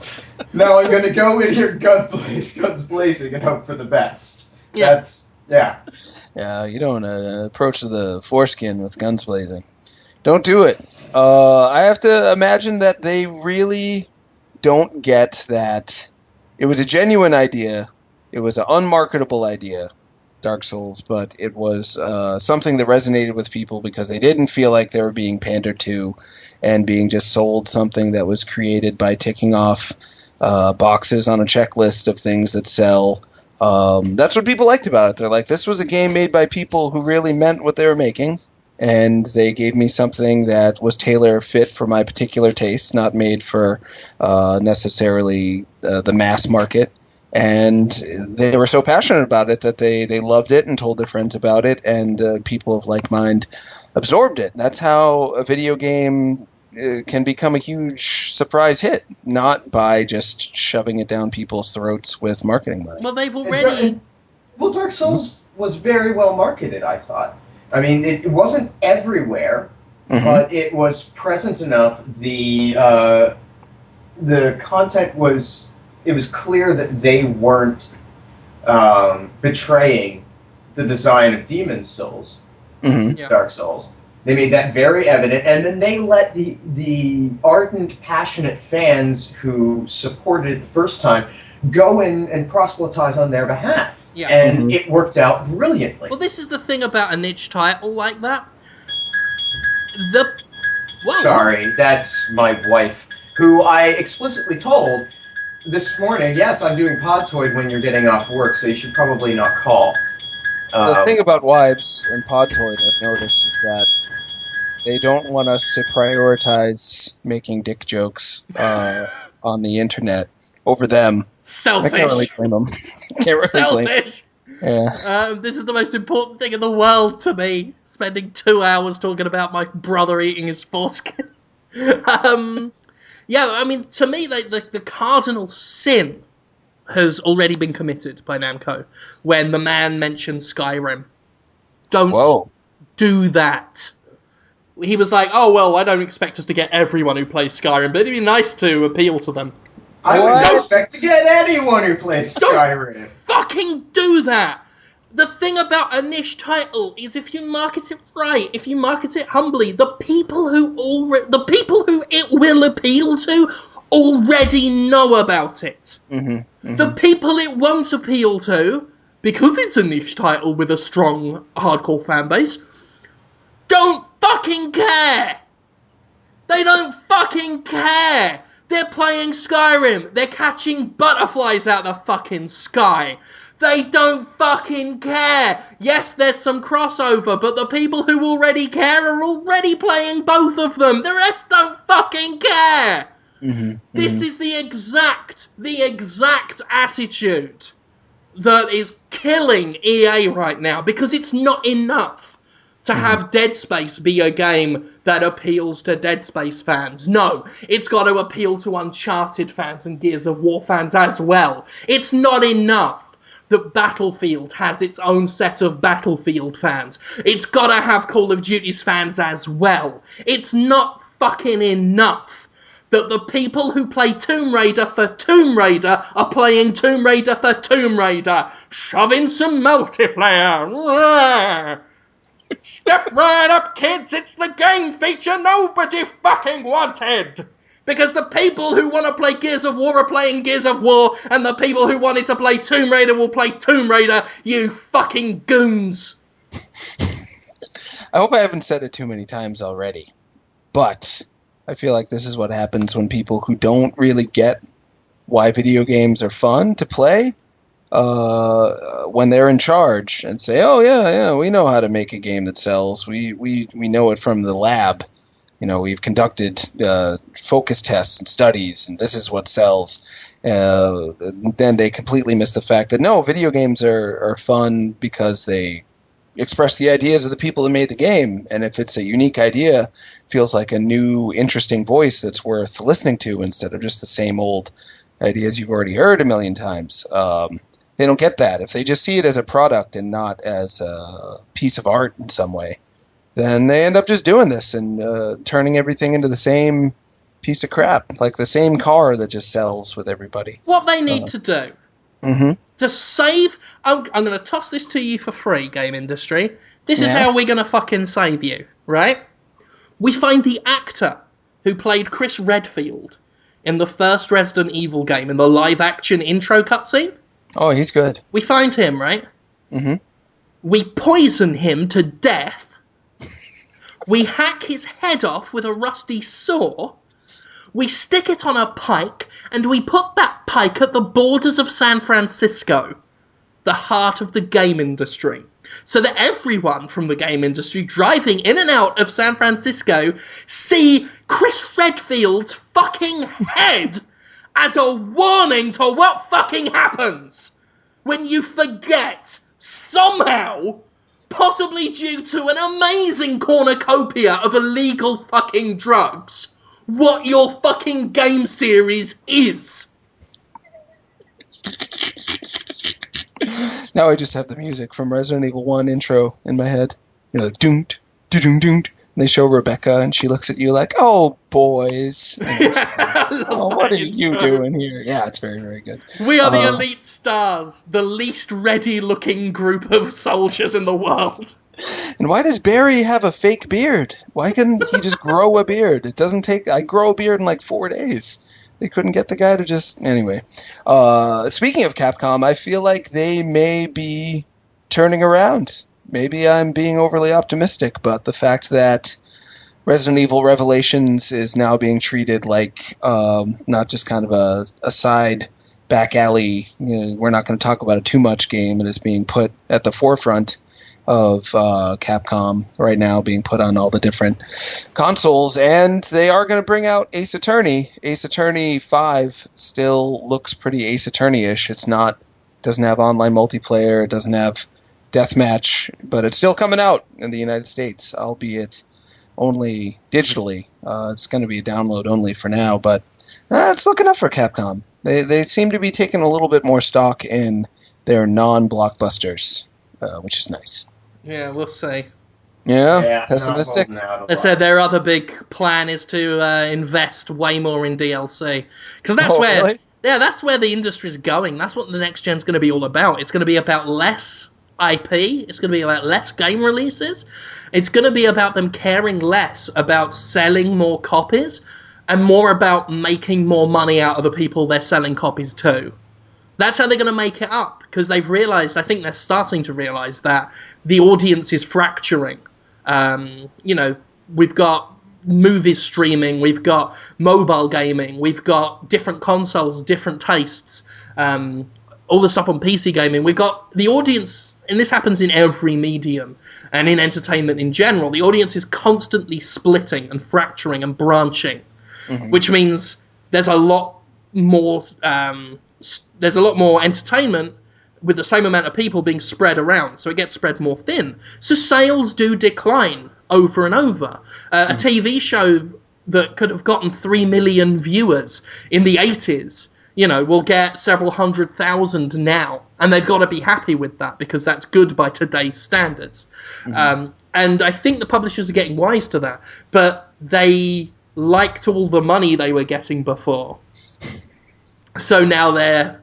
No, I'm gonna go in here guns blazing, and hope for the best. Yeah. Yeah, you don't approach the foreskin with guns blazing. Don't do it. I have to imagine that they really don't get that it was a genuine idea. It was an unmarketable idea, Dark Souls, but it was something that resonated with people because they didn't feel like they were being pandered to and being just sold something that was created by ticking off boxes on a checklist of things that sell. That's what people liked about it. They're like, this was a game made by people who really meant what they were making. And they gave me something that was tailor-fit for my particular taste, not made for necessarily the mass market. And they were so passionate about it that they loved it and told their friends about it, and people of like mind absorbed it. That's how a video game can become a huge surprise hit, not by just shoving it down people's throats with marketing money. Well, they've already... Dark Souls was very well marketed, I thought. I mean, it wasn't everywhere, but it was present enough. The content was, it was clear that they weren't betraying the design of Demon Souls, Mm-hmm. Dark Souls. They made that very evident, and then they let the ardent, passionate fans who supported it the first time go in and proselytize on their behalf. Yeah. And it worked out brilliantly. Well, this is the thing about a niche title like that. Whoa. Sorry, that's my wife, who I explicitly told this morning, yes, I'm doing Podtoid when you're getting off work, so you should probably not call. The thing about wives and Podtoid, I've noticed, is that they don't want us to prioritize making dick jokes on the internet over them. Selfish. I can't really blame them. Selfish. Yeah. This is the most important thing in the world to me. Spending 2 hours talking about my brother eating his foreskin. Yeah, I mean, to me, the cardinal sin has already been committed by Namco when the man mentioned Skyrim. Don't do that. He was like, oh, well, I don't expect us to get everyone who plays Skyrim, but it'd be nice to appeal to them. I would expect to get anyone who plays Skyrim. Fucking do that! The thing about a niche title is if you market it right, if you market it humbly, the people who it will appeal to already know about it. The people it won't appeal to, because it's a niche title with a strong hardcore fan base, don't fucking care! They don't fucking care! They're playing Skyrim. They're catching butterflies out the fucking sky. They don't fucking care. Yes, there's some crossover, but the people who already care are already playing both of them. The rest don't fucking care. This is the exact attitude that is killing EA right now, because it's not enough to have Dead Space be a game that appeals to Dead Space fans. No, it's got to appeal to Uncharted fans and Gears of War fans as well. It's not enough that Battlefield has its own set of Battlefield fans. It's got to have Call of Duty's fans as well. It's not fucking enough that the people who play Tomb Raider for Tomb Raider are playing Tomb Raider for Tomb Raider. Shove in some multiplayer. Step right up, kids, it's the game feature nobody fucking wanted! Because the people who want to play Gears of War are playing Gears of War, and the people who wanted to play Tomb Raider will play Tomb Raider, you fucking goons! I hope I haven't said it too many times already, but I feel like this is what happens when people who don't really get why video games are fun to play, when they're in charge and say, oh yeah, we know how to make a game that sells. We know it from the lab. You know, we've conducted focus tests and studies, and this is what sells. Then they completely miss the fact that no, video games are fun because they express the ideas of the people that made the game, and if it's a unique idea, it feels like a new, interesting voice that's worth listening to instead of just the same old ideas you've already heard a million times. They don't get that. If they just see it as a product and not as a piece of art in some way, then they end up just doing this and turning everything into the same piece of crap, like the same car that just sells with everybody. What they need to do to save... I'm going to toss this to you for free, game industry. This is how we're going to fucking save you, right? We find the actor who played Chris Redfield in the first Resident Evil game in the live-action intro cutscene. Oh, he's good. We find him, right? We poison him to death. We hack his head off with a rusty saw. We stick it on a pike, and we put that pike at the borders of San Francisco, the heart of the game industry, so that everyone from the game industry driving in and out of San Francisco see Chris Redfield's fucking head as a warning to what fucking happens when you forget, somehow, possibly due to an amazing cornucopia of illegal fucking drugs, what your fucking game series is. Now I just have the music from Resident Evil 1 intro in my head. You know, doont, And they show Rebecca, and she looks at you like, "Oh, boys, oh, what are you doing here?" Yeah, it's very, very good. We are the elite stars, the least ready-looking group of soldiers in the world. And why does Barry have a fake beard? Why couldn't he just grow a beard? It doesn't take... I grow a beard in like 4 days. They couldn't get the guy to just... Anyway. Speaking of Capcom, I feel like they may be turning around. Maybe I'm being overly optimistic, but the fact that Resident Evil Revelations is now being treated like not just kind of a side back alley, we're not going to talk about it too much game, and is being put at the forefront of Capcom right now, being put on all the different consoles, and they are going to bring out Ace Attorney. Ace Attorney 5 still looks pretty Ace Attorney-ish. Doesn't have online multiplayer, it doesn't have deathmatch, but it's still coming out in the United States, albeit only digitally. It's going to be download only for now, but it's looking up for Capcom. They seem to be taking a little bit more stock in their non-blockbusters, which is nice. Yeah, we'll see. Yeah, pessimistic? They said their other big plan is to invest way more in DLC. Because that's really? Yeah, that's where the industry's going. That's what the next gen's going to be all about. It's going to be about less IP. It's going to be about less game releases. It's going to be about them caring less about selling more copies and more about making more money out of the people they're selling copies to. That's how they're going to make it up, because they've realised, I think they're starting to realise that the audience is fracturing. We've got movies streaming, we've got mobile gaming, we've got different consoles, different tastes, all the stuff on PC gaming. We've got the audience, and this happens in every medium and in entertainment in general, the audience is constantly splitting and fracturing and branching, which means there's a lot more entertainment with the same amount of people being spread around, so it gets spread more thin. So sales do decline over and over. A TV show that could have gotten 3 million viewers in the 80s, will get several 100,000 now, and they've got to be happy with that, because that's good by today's standards. And I think the publishers are getting wise to that, but they liked all the money they were getting before. So now they're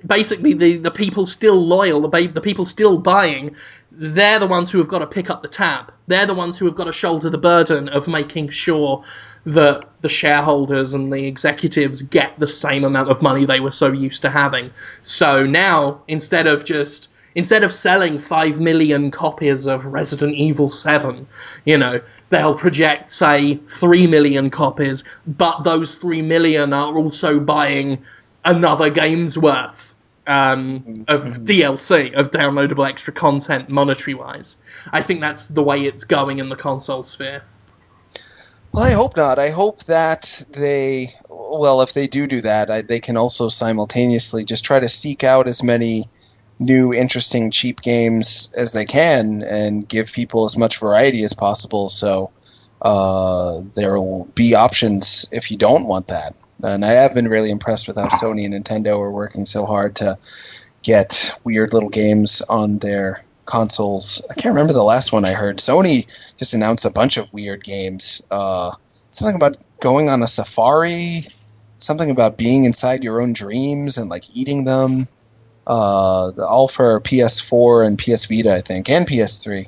basically the people still loyal, the people still buying, they're the ones who have got to pick up the tab. They're the ones who have got to shoulder the burden of making sure that the shareholders and the executives get the same amount of money they were so used to having. So now, instead of selling 5 million copies of Resident Evil 7, they'll project, say, 3 million copies, but those 3 million are also buying another game's worth of DLC, of downloadable extra content, monetary-wise. I think that's the way it's going in the console sphere. Well, I hope not. I hope that if they do that, they can also simultaneously just try to seek out as many new, interesting, cheap games as they can and give people as much variety as possible, so there will be options if you don't want that. And I have been really impressed with how Sony and Nintendo are working so hard to get weird little games on their consoles. I can't remember the last one I heard. Sony just announced a bunch of weird games. Something about going on a safari, something about being inside your own dreams and like eating them. All for PS4 and PS Vita, I think, and PS3.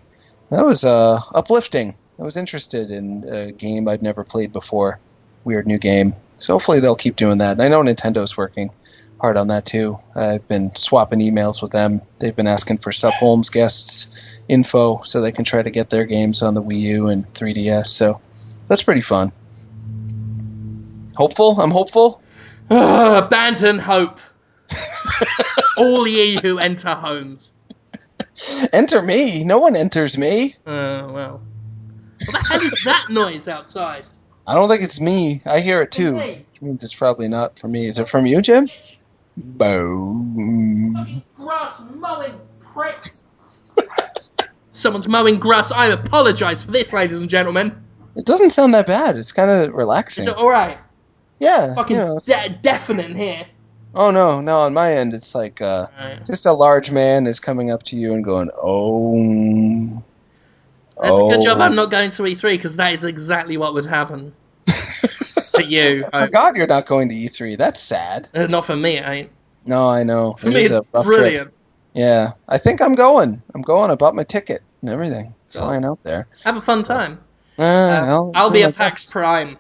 That was uplifting. I was interested in a game I'd never played before. Weird new game. So hopefully they'll keep doing that. And I know Nintendo's working hard on that too. I've been swapping emails with them. They've been asking for Sup Holmes guests info so they can try to get their games on the Wii U and 3DS. So that's pretty fun. Hopeful? I'm hopeful. Abandon hope. All ye who enter homes. Enter me? No one enters me. Well. What the hell is that noise outside? I don't think it's me. I hear it too. Which means it's probably not from me. Is it from you, Jim? Boom. Grass mowing prick. Someone's mowing grass. I apologise for this, ladies and gentlemen. It doesn't sound that bad. It's kind of relaxing. Is it alright? Yeah. Fucking deafening here. Oh, no. On my end, it's like just a large man is coming up to you and going, oh. It's a good job I'm Oh. not going to E3, because that is exactly what would happen to you. I forgot you're not going to E3. That's sad. Not for me, it ain't. No, I know. For It me, is it's a rough trip. brilliant. Yeah, I think I'm going. I bought my ticket and everything. Flying out there. Have a fun So, time. I'll I'll be do at my PAX Prime,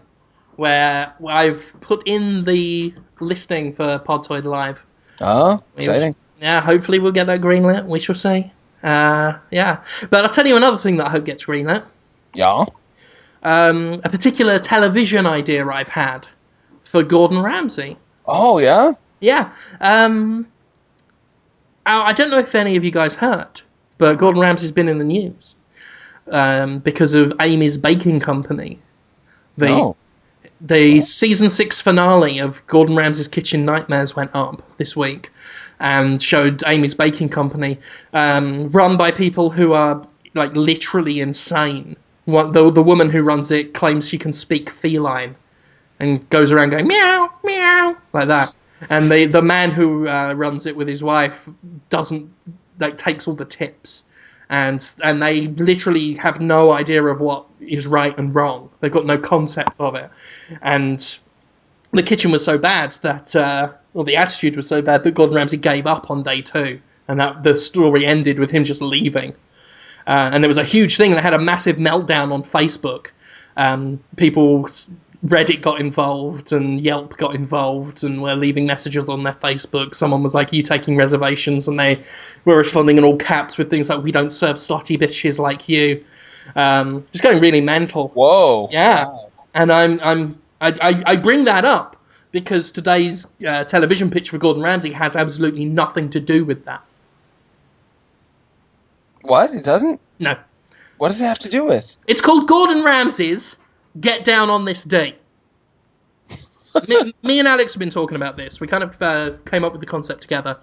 where I've put in the listing for Podtoid Live. Oh, exciting. Yeah, hopefully we'll get that greenlit. We shall see. Yeah. But I'll tell you another thing that I hope gets greenlit. Yeah. A particular television idea I've had for Gordon Ramsay. Oh, yeah? Yeah. I don't know if any of you guys heard, but Gordon Ramsay's been in the news because of Amy's Baking Company. The season 6 finale of Gordon Ramsay's Kitchen Nightmares went up this week and showed Amy's Baking Company, run by people who are like literally insane. The woman who runs it claims she can speak feline and goes around going meow meow like that. And the man who runs it with his wife doesn't takes all the tips. And they literally have no idea of what is right and wrong. They've got no concept of it. And the kitchen was so bad that, the attitude was so bad that Gordon Ramsay gave up on day 2. And that the story ended with him just leaving. And there was a huge thing. They had a massive meltdown on Facebook. Reddit got involved and Yelp got involved and were leaving messages on their Facebook. Someone was like, "Are you taking reservations?" And they were responding in all caps with things like, "We don't serve slutty bitches like you." Just going really mental. Whoa. Yeah. Wow. And I bring that up because today's television pitch for Gordon Ramsay has absolutely nothing to do with that. What? It doesn't? No. What does it have to do with? It's called Gordon Ramsay's Get Down on This Day. me and Alex have been talking about this. We kind of came up with the concept together.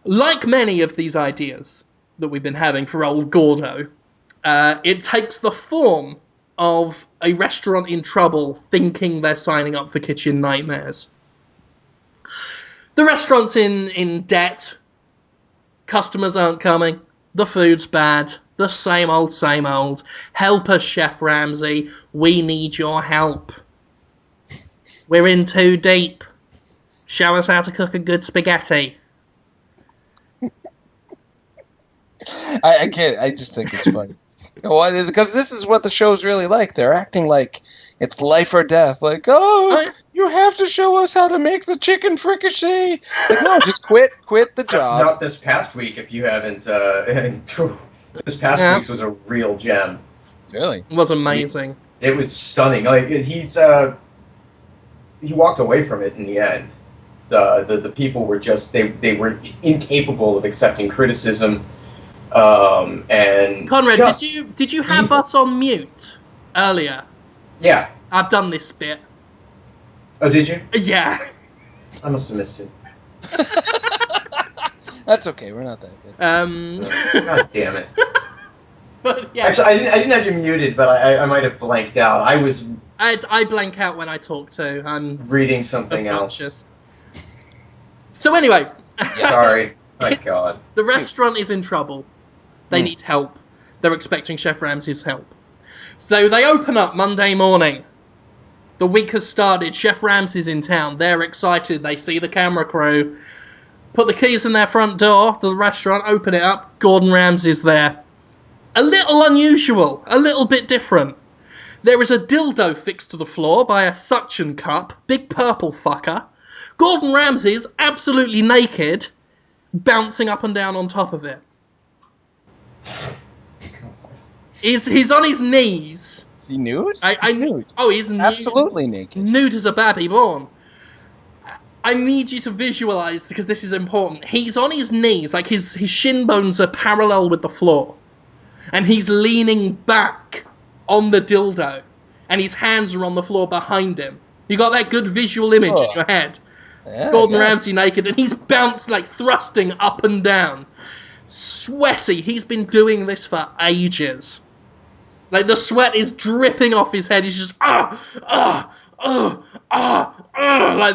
Like many of these ideas that we've been having for old Gordo, it takes the form of a restaurant in trouble thinking they're signing up for Kitchen Nightmares. The restaurant's in debt. Customers aren't coming. The food's bad. The same old, same old. Help us, Chef Ramsay. We need your help. We're in too deep. Show us how to cook a good spaghetti. I can't. I just think it's funny. Because this is what the show's really like. They're acting like it's life or death. Like, you have to show us how to make the chicken fricassee. Like, no, just quit the job. Not this past week, if you haven't. This past week's was a real gem. Really? It was amazing. It was stunning. Like he walked away from it in the end. The people were just they were incapable of accepting criticism. And Conrad, did you have us on mute earlier? Yeah. I've done this bit. Oh, did you? Yeah. I must have missed it. That's okay. We're not that good. God damn it. But yeah. Actually, I didn't have you muted, but I might have blanked out. I was. I blank out when I talk too. I'm reading something obnoxious. So anyway. Sorry. My God. The restaurant is in trouble. They need help. They're expecting Chef Ramsay's help. So they open up Monday morning. The week has started. Chef Ramsay's in town. They're excited. They see the camera crew. Put the keys in their front door to the restaurant. Open it up. Gordon Ramsay's there. A little unusual. A little bit different. There is a dildo fixed to the floor by a suction cup. Big purple fucker. Gordon Ramsay's absolutely naked, bouncing up and down on top of it. He's on his knees. He nude? He's nude. Oh, he's nude. Absolutely naked. Nude as a baby born. I need you to visualize, because this is important. He's on his knees, like his shin bones are parallel with the floor. And he's leaning back on the dildo. And his hands are on the floor behind him. You got that good visual image in your head? Yeah, Gordon Ramsay naked, and he's bounced, thrusting up and down. Sweaty. He's been doing this for ages. The sweat is dripping off his head. He's just, like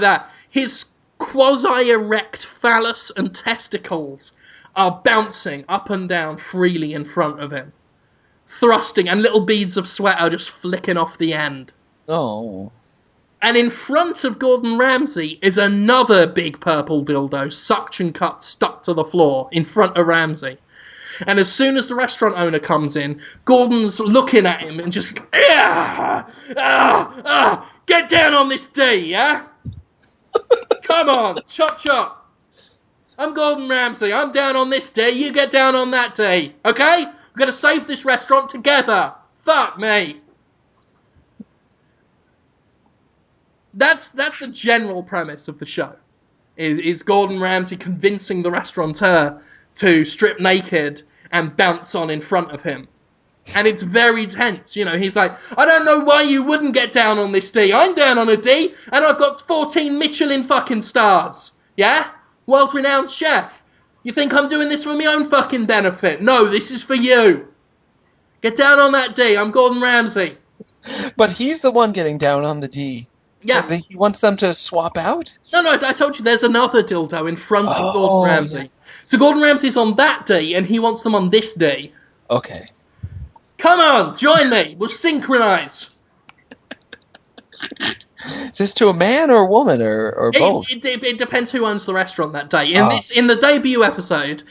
that. His quasi-erect phallus and testicles are bouncing up and down freely in front of him. thrusting, and little beads of sweat are just flicking off the end. Oh. And in front of Gordon Ramsay is another big purple dildo, suction cup, stuck to the floor, in front of Ramsay. And as soon as the restaurant owner comes in, Gordon's looking at him and just, get down on this D, yeah? Come on, chop chop. I'm Gordon Ramsay, I'm down on this D, you get down on that D, okay? We're gonna save this restaurant together. Fuck me. That's the general premise of the show. Is Gordon Ramsay convincing the restaurateur to strip naked and bounce on in front of him. And it's very tense, you know. He's like, I don't know why you wouldn't get down on this D. I'm down on a D, and I've got 14 Michelin fucking stars. Yeah? World-renowned chef. You think I'm doing this for my own fucking benefit? No, this is for you. Get down on that D. I'm Gordon Ramsay. But he's the one getting down on the D. Yeah. He wants them to swap out? No, I told you there's another dildo in front of Gordon Ramsay. Yeah. So Gordon Ramsay's on that D, and he wants them on this D. Okay. Come on, join me. We'll synchronize. Is this to a man or a woman or both? It depends who owns the restaurant that day. In the debut episode,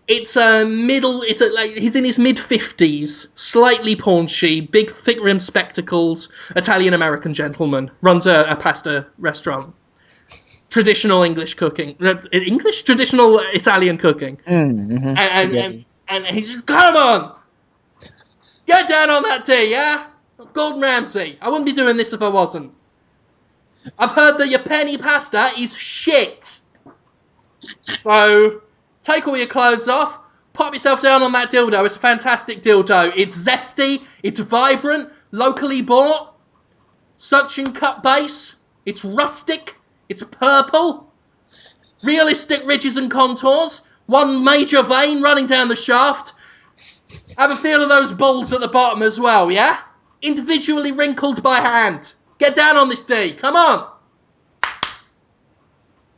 he's in his mid-50s, slightly paunchy, big thick-rimmed spectacles, Italian-American gentleman, runs a pasta restaurant. Traditional English cooking. Traditional Italian cooking. Mm-hmm. And he just, come on! Get down on that D, yeah? Gordon Ramsay. I wouldn't be doing this if I wasn't. I've heard that your penny pasta is shit. So, take all your clothes off, pop yourself down on that dildo. It's a fantastic dildo. It's zesty, it's vibrant, locally bought, suction cup base, it's rustic, it's purple, realistic ridges and contours, one major vein running down the shaft. Have a feel of those balls at the bottom as well, yeah? Individually wrinkled by hand. Get down on this D, come on!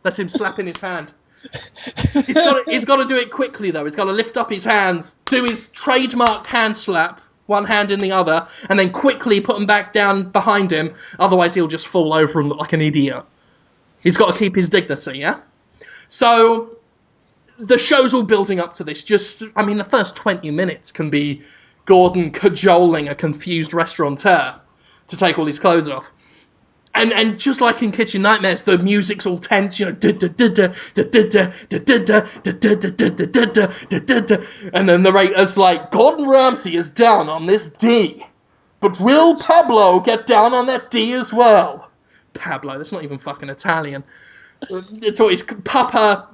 That's him slapping his hand. He's got to do it quickly, though. He's got to lift up his hands, do his trademark hand slap, one hand in the other, and then quickly put them back down behind him. Otherwise, he'll just fall over and look like an idiot. He's got to keep his dignity, yeah? So, the show's all building up to this. The first 20 minutes can be Gordon cajoling a confused restaurateur to take all his clothes off. And just like in Kitchen Nightmares, the music's all tense, you know, and then the narrator's like, Gordon Ramsay is down on this D, but will Pablo get down on that D as well? Pablo, that's not even fucking Italian. It's always Papa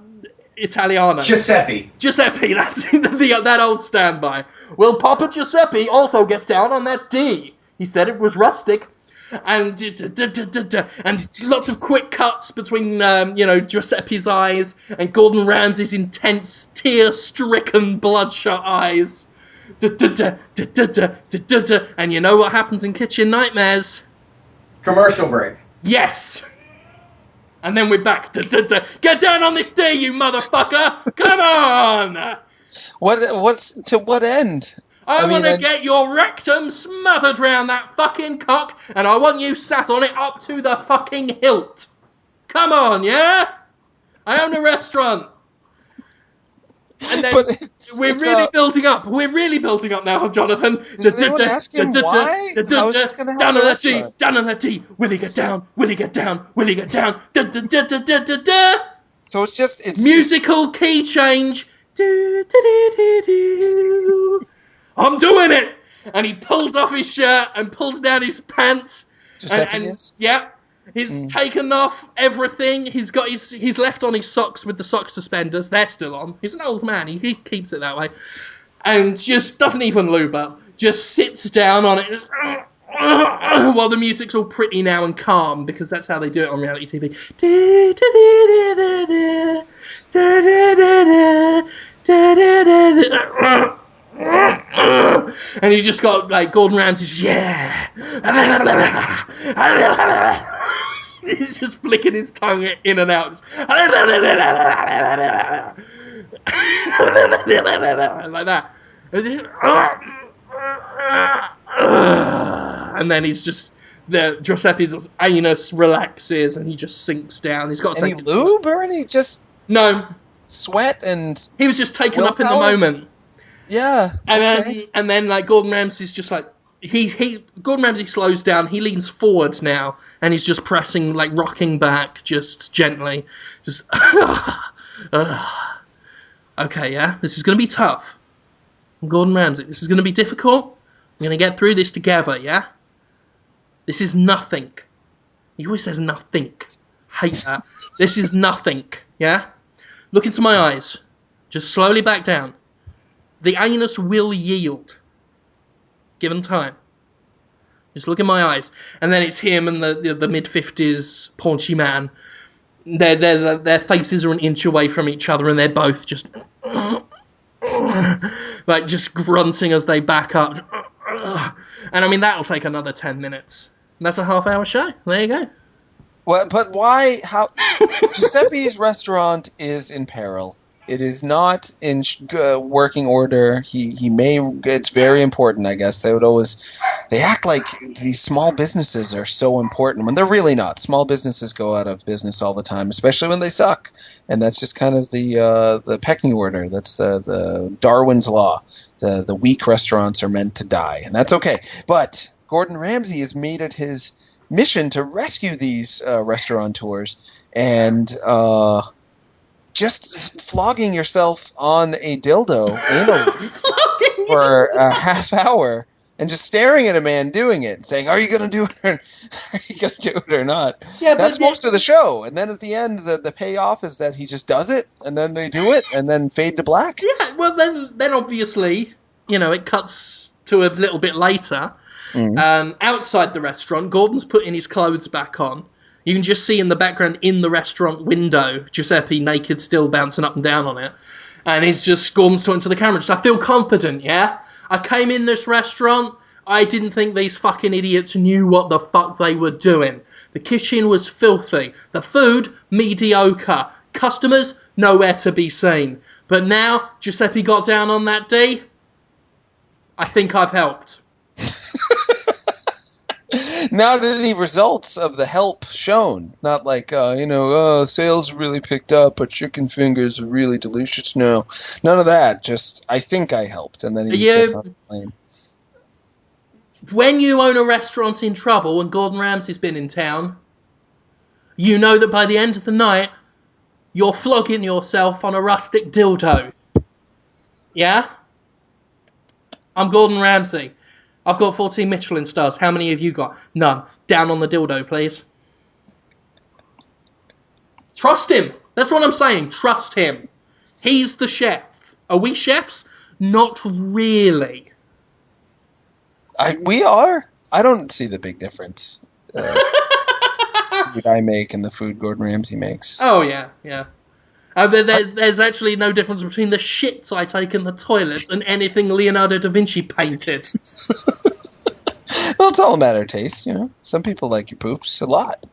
Italiano. Giuseppe, that's that old standby. Will Papa Giuseppe also get down on that D? He said it was rustic. And lots of quick cuts between, Giuseppe's eyes and Gordon Ramsay's intense, tear-stricken, bloodshot eyes. And you know what happens in Kitchen Nightmares? Commercial break. Yes! And then we're back. Get down on this D, you motherfucker! Come on! What's to what end? I want to get your rectum smothered round that fucking cock, and I want you sat on it up to the fucking hilt. Come on, yeah? I own a restaurant. And then we're really building up. We're really building up now, Jonathan. Did anyone ask him why? How is this going to happen? Down on that T. Down on that T. Will he get down? Will he get down? Will he get down? So it's musical key change. I'm doing it! And he pulls off his shirt and pulls down his pants. Yeah. He's taken off everything. He's got he's left on his socks with the sock suspenders. They're still on. He's an old man. He keeps it that way. And just doesn't even lube up. Just sits down on it. Just, while the music's all pretty now and calm, because that's how they do it on reality TV. And you just got like Gordon Ramsay, yeah. He's just flicking his tongue in and out, like that. and then he's just Giuseppe's anus relaxes and he just sinks down. He's got to Any take it slow. lube or any just No, sweat and he was just taken up in the willpower? moment. Yeah. And then like Gordon Ramsay's just like Gordon Ramsay slows down. He leans forward now, and he's just pressing, like rocking back, just gently, just. Okay, yeah, this is gonna be tough. Gordon Ramsay, this is gonna be difficult. We're gonna get through this together, yeah. This is nothing. He always says nothing. Hate that. This is nothing, yeah. Look into my eyes. Just slowly back down. The anus will yield. Given time. Just look in my eyes. And then it's him and the mid-50s paunchy man. Their faces are an inch away from each other and they're both just... like, just grunting as they back up. And I mean, that'll take another 10 minutes. And that's a half-hour show. There you go. Well, but why? How? Giuseppe's restaurant is in peril. It is not in working order. He may. It's very important, I guess. They act like these small businesses are so important when they're really not. Small businesses go out of business all the time, especially when they suck. And that's just kind of the pecking order. That's the Darwin's law. The weak restaurants are meant to die, and that's okay. But Gordon Ramsay has made it his mission to rescue these restaurateurs and. Just flogging yourself on a dildo anally for a half hour and just staring at a man doing it and saying, are you going to do it or not? Yeah, that's most of the show. And then at the end, the payoff is that he just does it and then they do it and then fade to black. Yeah, well, then obviously, it cuts to a little bit later. Outside the restaurant, Gordon's putting his clothes back on. You can just see in the background, in the restaurant window, Giuseppe naked, still bouncing up and down on it. And Gordon's talking to the camera. Just, I feel confident, yeah? I came in this restaurant, I didn't think these fucking idiots knew what the fuck they were doing. The kitchen was filthy. The food, mediocre. Customers, nowhere to be seen. But now, Giuseppe got down on that D. I think I've helped. Not any results of the help shown. Not like, sales really picked up, but chicken fingers are really delicious. No, none of that. Just, I think I helped. And then he gets on the plane. When you own a restaurant in trouble and Gordon Ramsay's been in town, you know that by the end of the night, you're flogging yourself on a rustic dildo. Yeah? I'm Gordon Ramsay. I've got 14 Michelin stars. How many have you got? None. Down on the dildo, please. Trust him. That's what I'm saying. Trust him. He's the chef. Are we chefs? Not really. We are. I don't see the big difference. Food I make and the food Gordon Ramsay makes. Oh, yeah. There's actually no difference between the shits I take in the toilets and anything Leonardo da Vinci painted. Well, it's all a matter of taste, Some people like your poops a lot.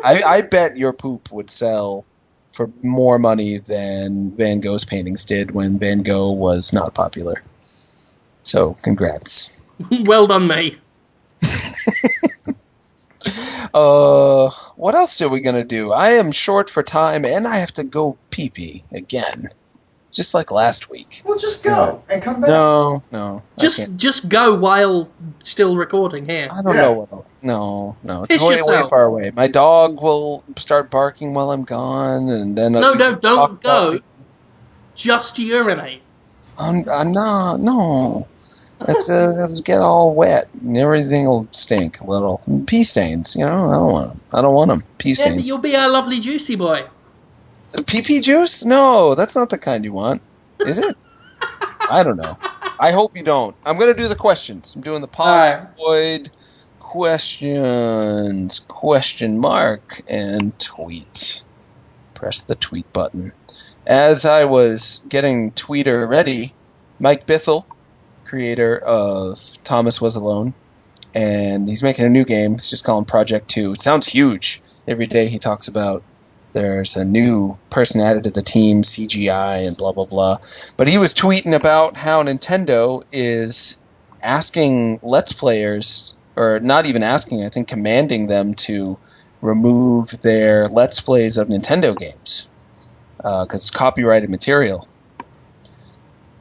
I bet your poop would sell for more money than Van Gogh's paintings did when Van Gogh was not popular. So, congrats. Well done, me. What else are we gonna do? I am short for time, and I have to go pee-pee again, just like last week. Well, just go and come back. No. Just go while still recording here. I don't know what else. No, it's way far away. My dog will start barking while I'm gone, and then don't go. Just urinate. No. Let's get all wet and everything will stink a little. Pee stains, I don't want them. Pee stains. Yeah, but you'll be our lovely juicy boy. Pee juice? No, that's not the kind you want. Is it? I don't know. I hope you don't. I'm going to do the questions. I'm doing the Podtoid questions. Question mark and tweet. Press the tweet button. As I was getting Tweeter ready, Mike Bithell, creator of Thomas Was Alone, and he's making a new game. It's just called Project 2. It sounds huge. Every day he talks about there's a new person added to the team, CGI, and blah, blah, blah. But he was tweeting about how Nintendo is asking Let's Players, or not even asking, I think commanding them to remove their Let's Plays of Nintendo games because it's copyrighted material.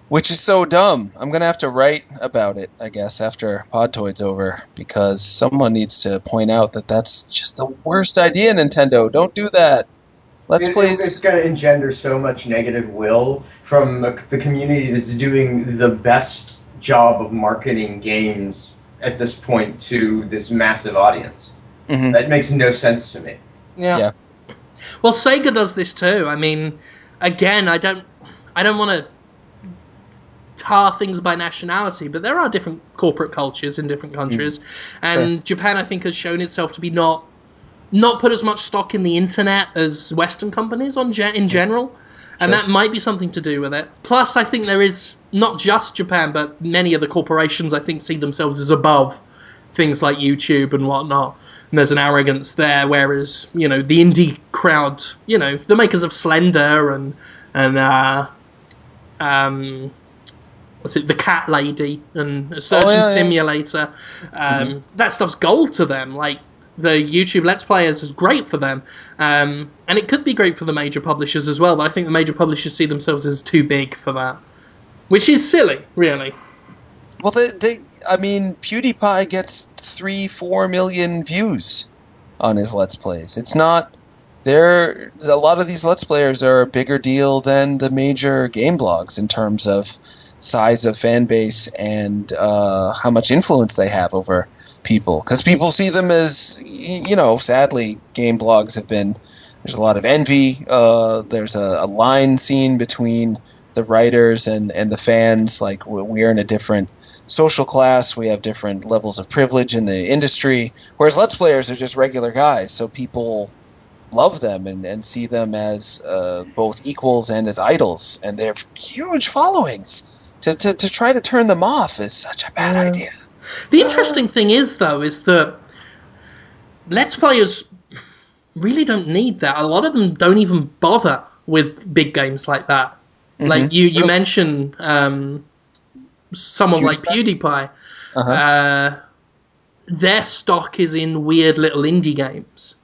Which is so dumb. I'm going to have to write about it, I guess, after Podtoid's over, because someone needs to point out that that's just the worst idea, Nintendo. Don't do that. Let's Plays... It's going to engender so much negative will from the community that's doing the best job of marketing games at this point to this massive audience. Mm-hmm. That makes no sense to me. Yeah. Well, Sega does this too. I mean, again, I don't want to tar things by nationality, but there are different corporate cultures in different countries, and Japan, I think, has shown itself to be not put as much stock in the internet as Western companies in general, and that might be something to do with it. Plus, I think there is not just Japan, but many of the corporations, I think, see themselves as above things like YouTube and whatnot, and there's an arrogance there, whereas, the indie crowd, the makers of Slender and the Cat Lady and a Surgeon Simulator. That stuff's gold to them. Like, the YouTube Let's Players is great for them. And it could be great for the major publishers as well, but I think the major publishers see themselves as too big for that. Which is silly, really. Well, PewDiePie gets 3-4 million views on his Let's Plays. It's not... A lot of these Let's Players are a bigger deal than the major game blogs in terms of size of fan base and how much influence they have over people, because people see them as, sadly, game blogs have been, there's a lot of envy, there's a line seen between the writers and the fans. Like, we're in a different social class, we have different levels of privilege in the industry, whereas Let's Players are just regular guys, so people love them and see them as both equals and as idols, and they have huge followings. To try to turn them off is such a bad idea. The interesting thing is, though, is that Let's Players really don't need that. A lot of them don't even bother with big games like that. Mm-hmm. Like, you mentioned someone like PewDiePie. Their stock is in weird little indie games.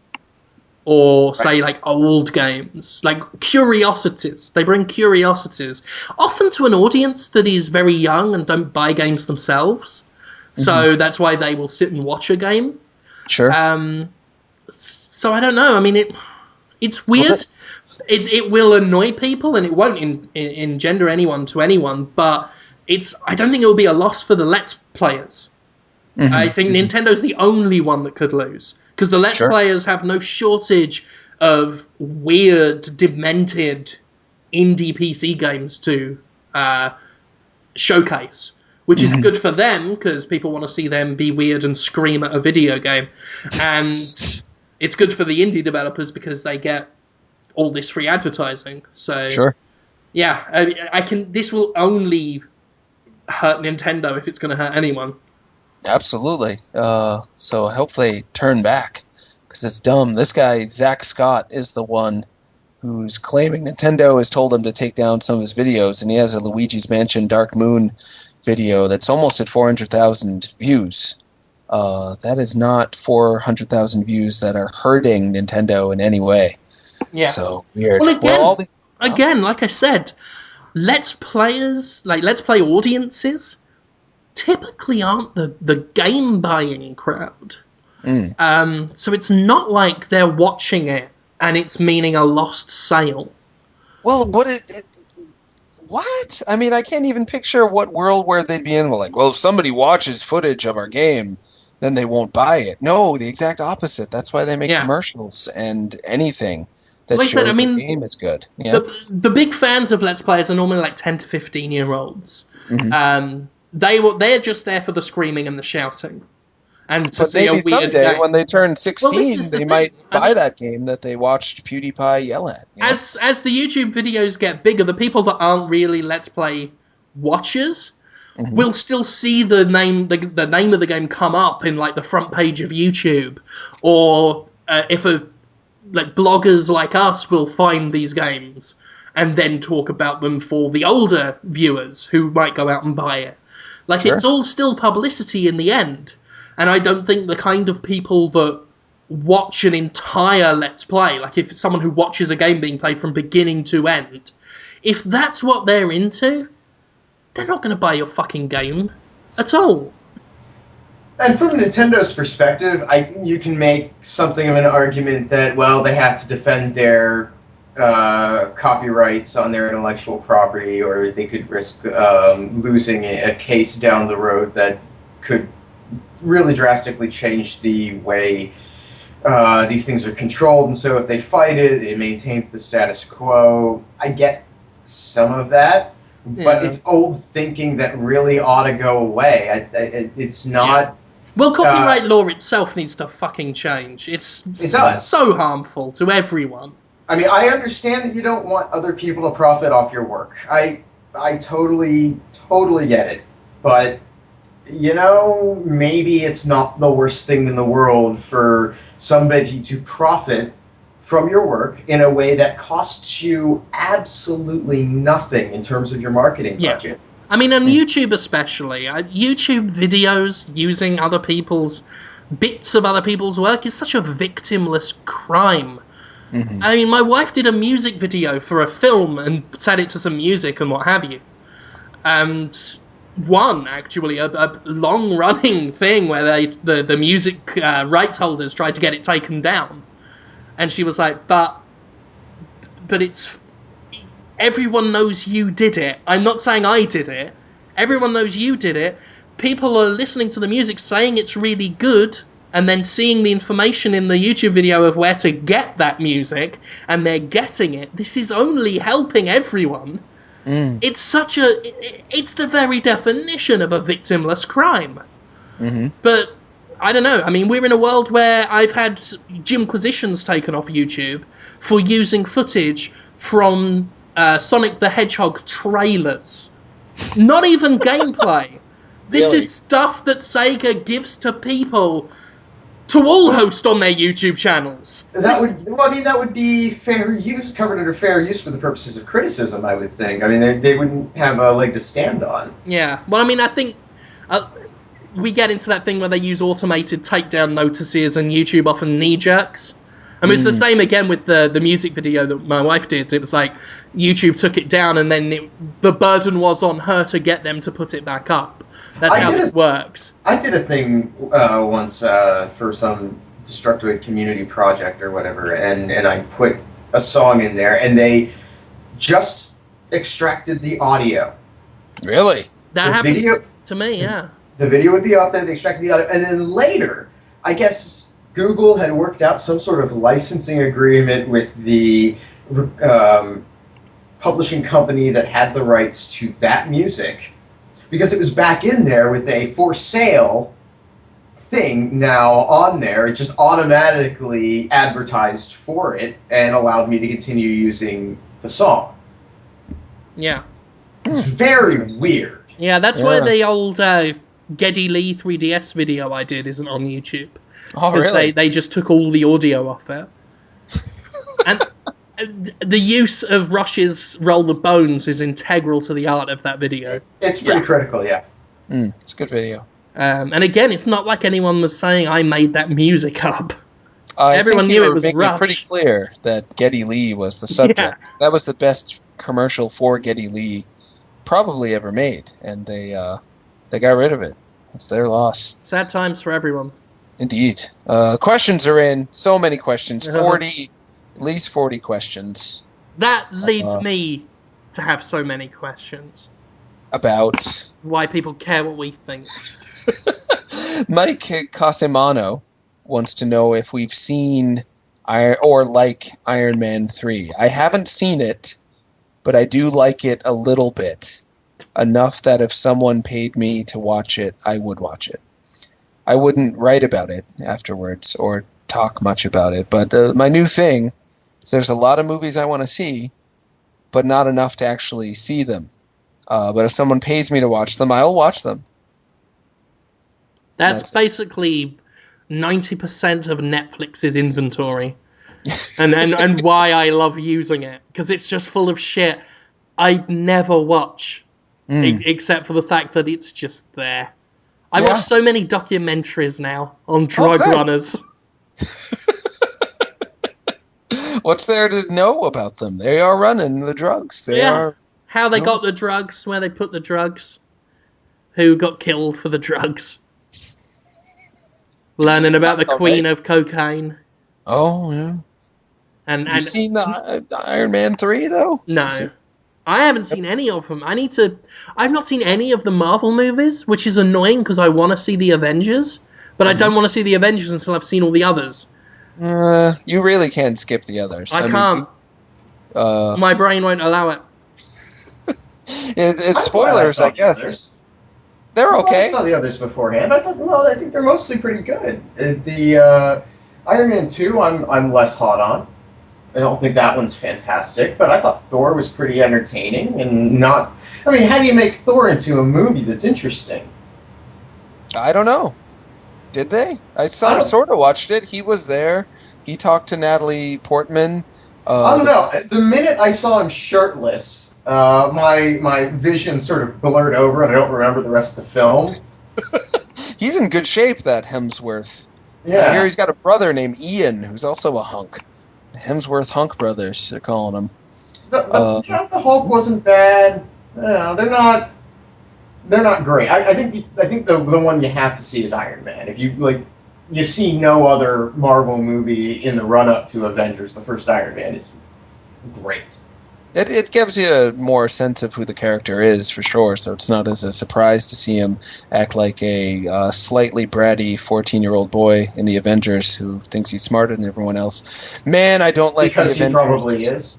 Or, say, like, old games. Like, curiosities. They bring curiosities. Often to an audience that is very young and don't buy games themselves. Mm-hmm. So that's why they will sit and watch a game. Sure. So I don't know. I mean, it's weird. It will annoy people, and it won't engender anyone to anyone. But I don't think it will be a loss for the Let's Players. Mm-hmm. I think Nintendo's the only one that could lose. Because the Let's Players have no shortage of weird, demented indie PC games to showcase, which is good for them because people want to see them be weird and scream at a video game. And it's good for the indie developers because they get all this free advertising. So, this will only hurt Nintendo if it's going to hurt anyone. Absolutely. So I hope they turn back, because it's dumb. This guy, Zach Scott, is the one who's claiming Nintendo has told him to take down some of his videos, and he has a Luigi's Mansion Dark Moon video that's almost at 400,000 views. That is not 400,000 views that are hurting Nintendo in any way. Yeah. So, weird. Well, again, like I said, Let's Players, like Let's Play audiences, typically aren't the game buying crowd. So it's not like they're watching it and it's meaning a lost sale. Well, what? I mean, I can't even picture what world where they'd be in. Well, if somebody watches footage of our game, then they won't buy it. No, the exact opposite. That's why they make commercials and anything that shows the game is good. Yeah. The big fans of Let's Players are normally like 10 to 15-year-olds. Mm-hmm. They're just there for the screaming and the shouting, and to see a weird game. When they turn 16, they might buy that game that they watched PewDiePie yell at. As the YouTube videos get bigger, the people that aren't really Let's Play watchers will still see the name of the game come up in like the front page of YouTube, or if bloggers like us will find these games and then talk about them for the older viewers who might go out and buy it. Like, Sure. it's all still publicity in the end. And I don't think the kind of people that watch an entire Let's Play, like if someone who watches a game being played from beginning to end, if that's what they're into, they're not going to buy your fucking game at all. And from Nintendo's perspective, you can make something of an argument that, well, they have to defend their copyrights on their intellectual property, or they could risk losing a case down the road that could really drastically change the way these things are controlled. And so if they fight it, it maintains the status quo. I get some of that, but it's old thinking that really ought to go away. It's not... Yeah. Well, copyright law itself needs to fucking change. It does. So harmful to everyone. I mean, I understand that you don't want other people to profit off your work. I totally get it. But, you know, maybe it's not the worst thing in the world for somebody to profit from your work in a way that costs you absolutely nothing in terms of your marketing budget. I mean, on YouTube especially, YouTube videos using other people's bits of other people's work is such a victimless crime. Mm-hmm. I mean, my wife did a music video for a film and set it to some music and what have you. And won, actually, a long-running thing where the music rights holders tried to get it taken down. And she was like, but it's... Everyone knows you did it. I'm not saying I did it. Everyone knows you did it. People are listening to the music, saying it's really good, and then seeing the information in the YouTube video of where to get that music, and they're getting it. This is only helping everyone. It's it's the very definition of a victimless crime. Mm-hmm. But, I don't know. I mean, we're in a world where I've had Jimquisitions taken off YouTube for using footage from Sonic the Hedgehog trailers. Not even gameplay. This is stuff that Sega gives to people to all host on their YouTube channels. That would be fair use, covered under fair use for the purposes of criticism, I would think. I mean, they wouldn't have a leg to stand on. Yeah. Well, I mean, I think we get into that thing where they use automated takedown notices and YouTube often knee-jerks. I mean, it's the same again with the music video that my wife did. It was like YouTube took it down, and then the burden was on her to get them to put it back up. That's how it works. I did a thing once for some Destructoid community project or whatever, and I put a song in there, and they just extracted the audio. Really? That happened to me, yeah. The video would be up there, they extracted the audio, and then later, I guess Google had worked out some sort of licensing agreement with the publishing company that had the rights to that music, because it was back in there with a for sale thing now on there. It just automatically advertised for it and allowed me to continue using the song. Yeah. It's very weird. Yeah, that's why the old Geddy Lee 3DS video I did isn't on YouTube. Oh, really? They just took all the audio off it. And the use of Rush's Roll the Bones is integral to the art of that video. It's pretty critical, yeah. It's a good video. And again, it's not like anyone was saying I made that music up. Everyone knew it was Rush. Pretty clear that Geddy Lee was the subject. Yeah. That was the best commercial for Geddy Lee probably ever made, and they got rid of it. It's their loss. Sad times for everyone. Indeed. Questions are in. So many questions. 40, at least 40 questions. That leads me to have so many questions. About? Why people care what we think. Mike Casimano wants to know if we've seen Iron Man 3. I haven't seen it, but I do like it a little bit. Enough that if someone paid me to watch it, I would watch it. I wouldn't write about it afterwards or talk much about it, but my new thing is there's a lot of movies I want to see, but not enough to actually see them. But if someone pays me to watch them, I'll watch them. That's basically 90% of Netflix's inventory, and why I love using it, because it's just full of shit I'd never watch except for the fact that it's just there. I Yeah. watch so many documentaries now on drug good. runners. What's there to know about them? They are running the drugs. They are. How they got the drugs, where they put the drugs, who got killed for the drugs. Learning about the queen of cocaine. Oh, yeah. And You've seen the Iron Man 3, though? No. I haven't seen any of them. I've not seen any of the Marvel movies, which is annoying because I want to see the Avengers, but I don't want to see the Avengers until I've seen all the others. You really can't skip the others. I can't. My brain won't allow it. It's spoilers, I guess. They're okay. I saw the others beforehand. I think they're mostly pretty good. The Iron Man 2, I'm less hot on. I don't think that one's fantastic, but I thought Thor was pretty entertaining and not... I mean, how do you make Thor into a movie that's interesting? I don't know. Did they? I sort of watched it. He was there. He talked to Natalie Portman. I don't know. The minute I saw him shirtless, my vision sort of blurred over, and I don't remember the rest of the film. He's in good shape, that Hemsworth. Yeah. I hear he's got a brother named Ian, who's also a hunk. The Hemsworth Hunk Brothers, they're calling him. The Hulk wasn't bad. No, they're not great. I think the one you have to see is Iron Man. If you see no other Marvel movie in the run up to Avengers, the first Iron Man is great. It gives you a more sense of who the character is, for sure, so it's not as a surprise to see him act like a slightly bratty 14-year-old boy in the Avengers who thinks he's smarter than everyone else. Man, I don't like because the he probably is.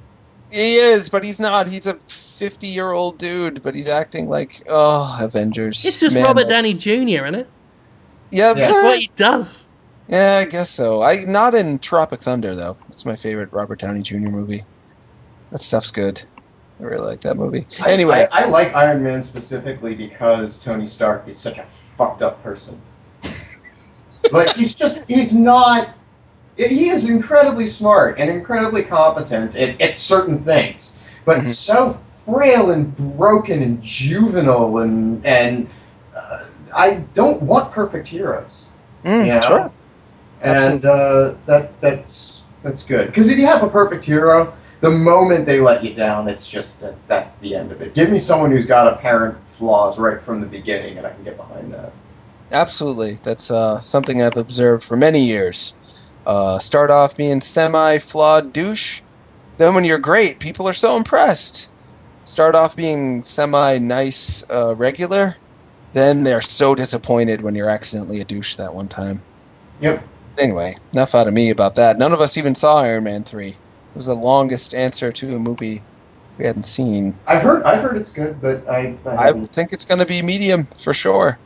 He is, but he's not. He's a 50-year-old dude, but he's acting like, Avengers. It's just Robert Downey Jr., isn't it? Yeah, that's what he does. Yeah, I guess so. Not in Tropic Thunder, though. It's my favorite Robert Downey Jr. movie. That stuff's good. I really like that movie. Anyway. I like Iron Man specifically because Tony Stark is such a fucked up person. He is incredibly smart and incredibly competent at certain things, but so frail and broken and juvenile, and I don't want perfect heroes. You know? Sure. And that's good. Because if you have a perfect hero, the moment they let you down, it's just that's the end of it. Give me someone who's got apparent flaws right from the beginning, and I can get behind that. Absolutely. That's something I've observed for many years. Start off being semi-flawed douche. Then when you're great, people are so impressed. Start off being semi-nice regular. Then they're so disappointed when you're accidentally a douche that one time. Yep. Anyway, enough out of me about that. None of us even saw Iron Man 3. It was the longest answer to a movie we hadn't seen. I've heard it's good, but I think it's going to be medium for sure.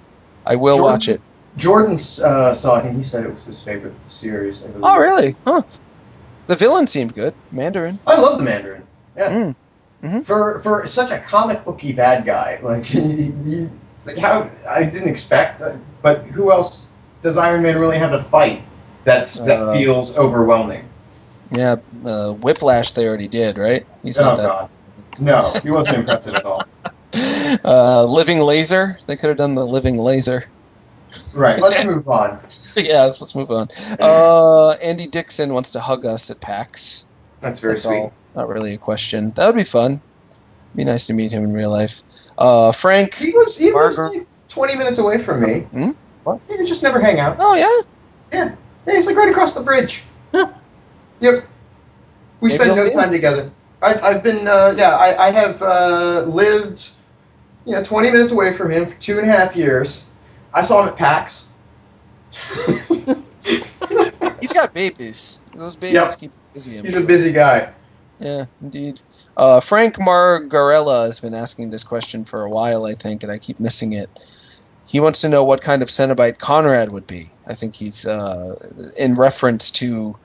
I will watch it. Jordan saw it, and he said it was his favorite series. Oh, really? Huh. The villain seemed good. Mandarin. I love the Mandarin. Yeah. For such a comic booky bad guy, how I didn't expect. But who else does Iron Man really have to fight? That feels overwhelming. Yeah, Whiplash they already did, right? He's not that. God. No, he wasn't impressive at all. Living Laser. They could have done the Living Laser. Right, let's move on. Yes, let's move on. Andy Dixon wants to hug us at PAX. That's very sweet. All. Not really a question. That would be fun. Be nice to meet him in real life. Frank. He lives like 20 minutes away from me. What? You can just never hang out. Oh, yeah? Yeah, he's like right across the bridge. Yep. We spend no time together. I've been, I have lived, 20 minutes away from him for 2.5 years. I saw him at PAX. He's got babies. Those babies keep him busy. He's a busy guy. Yeah, indeed. Frank Margarella has been asking this question for a while, I think, and I keep missing it. He wants to know what kind of Cenobite Conrad would be. I think he's in reference to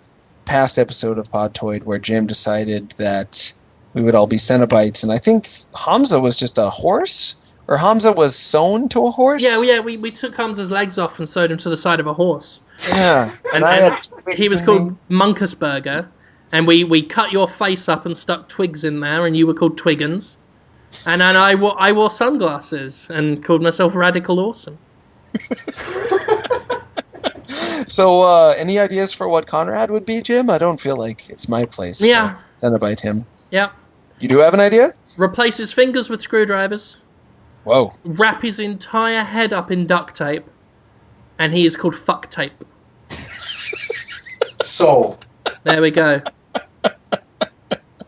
past episode of Podtoid where Jim decided that we would all be Cenobites, and I think Hamza was just a horse? Or Hamza was sewn to a horse? Yeah, we took Hamza's legs off and sewed him to the side of a horse. Yeah. and he was called Munkusberger, and we cut your face up and stuck twigs in there, and you were called Twiggins. And then I wore sunglasses and called myself Radical Awesome. So, any ideas for what Conrad would be, Jim? I don't feel like it's my place Yeah. to Cenobite him. Yeah. You do have an idea? Replace his fingers with screwdrivers. Whoa. Wrap his entire head up in duct tape. And he is called Fuck Tape. Sold. There we go.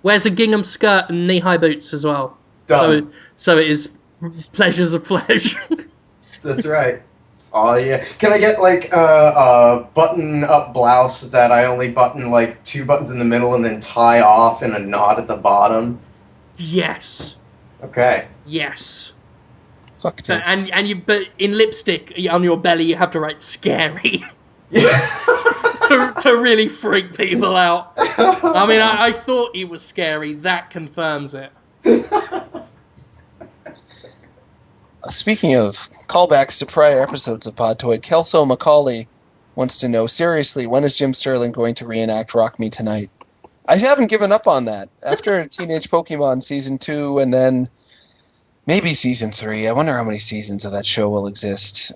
Wears a gingham skirt and knee-high boots as well. Done. So it is pleasures of flesh. That's right. Oh yeah. Can I get like a button-up blouse that I only button like 2 buttons in the middle and then tie off in a knot at the bottom? Yes. Okay. Yes. Fuck tape. But in lipstick on your belly you have to write scary. to really freak people out. I mean, I thought it was scary. That confirms it. Speaking of callbacks to prior episodes of Podtoid, Kelso Macaulay wants to know, seriously, when is Jim Sterling going to reenact Rock Me Tonight? I haven't given up on that. After Teenage Pokemon Season 2 and then maybe Season 3, I wonder how many seasons of that show will exist.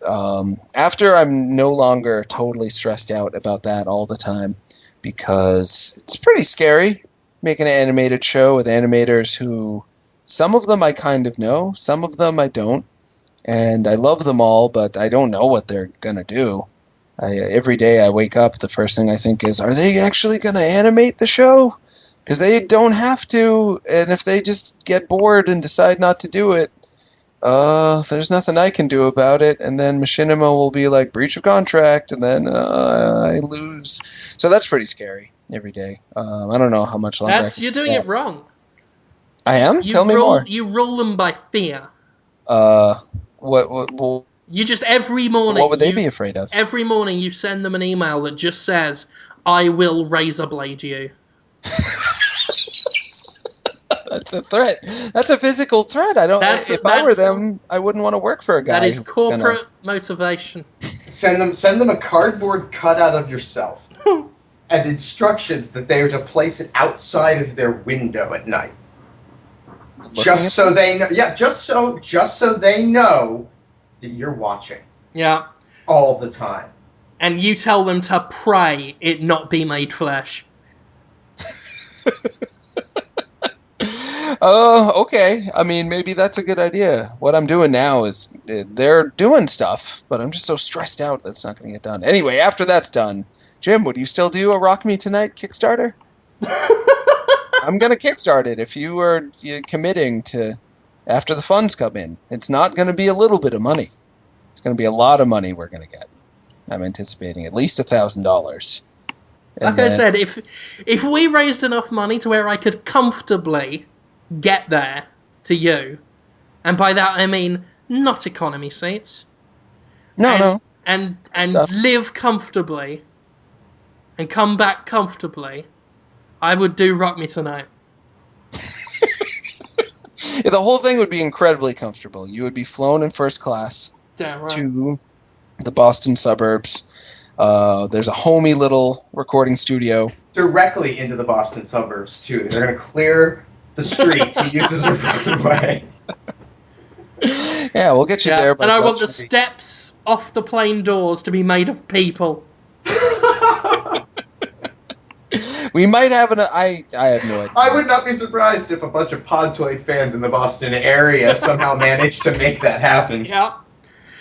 After I'm no longer totally stressed out about that all the time, because it's pretty scary making an animated show with animators who, some of them I kind of know, some of them I don't. And I love them all, but I don't know what they're going to do. Every day I wake up, the first thing I think is, are they actually going to animate the show? Because they don't have to, and if they just get bored and decide not to do it, there's nothing I can do about it, and then Machinima will be like, breach of contract, and then I lose. So that's pretty scary every day. I don't know how much longer You're doing it wrong. I am? Tell me more. You rule them by fear. What You just every morning. What would they be afraid of? Every morning you send them an email that just says, "I will razor blade you." That's a threat. That's a physical threat. If I were them, I wouldn't want to work for a guy. That is corporate motivation. Send them a cardboard cutout of yourself and instructions that they are to place it outside of their window at night. Just so they know. Yeah, just so they know that you're watching. Yeah. All the time. And you tell them to pray it not be made flesh. Okay. I mean, maybe that's a good idea. What I'm doing now is they're doing stuff, but I'm just so stressed out that it's not going to get done. Anyway, after that's done, Jim, would you still do a Rock Me Tonight Kickstarter? I'm going to kickstart it if you are committing to after the funds come in. It's not going to be a little bit of money. It's going to be a lot of money we're going to get. I'm anticipating at least $1,000. Like I said, if we raised enough money to where I could comfortably get there to you, and by that I mean not economy seats. No. And live comfortably and come back comfortably, I would do Rock Me Tonight. Yeah, the whole thing would be incredibly comfortable. You would be flown in first class to the Boston suburbs. There's a homey little recording studio. Directly into the Boston suburbs, too. They're going to clear the street to use as a fucking way. Yeah, we'll get you there. And I want the steps off the plane doors to be made of people. We might have I have no idea. I would not be surprised if a bunch of Podtoid fans in the Boston area somehow managed to make that happen. Yeah.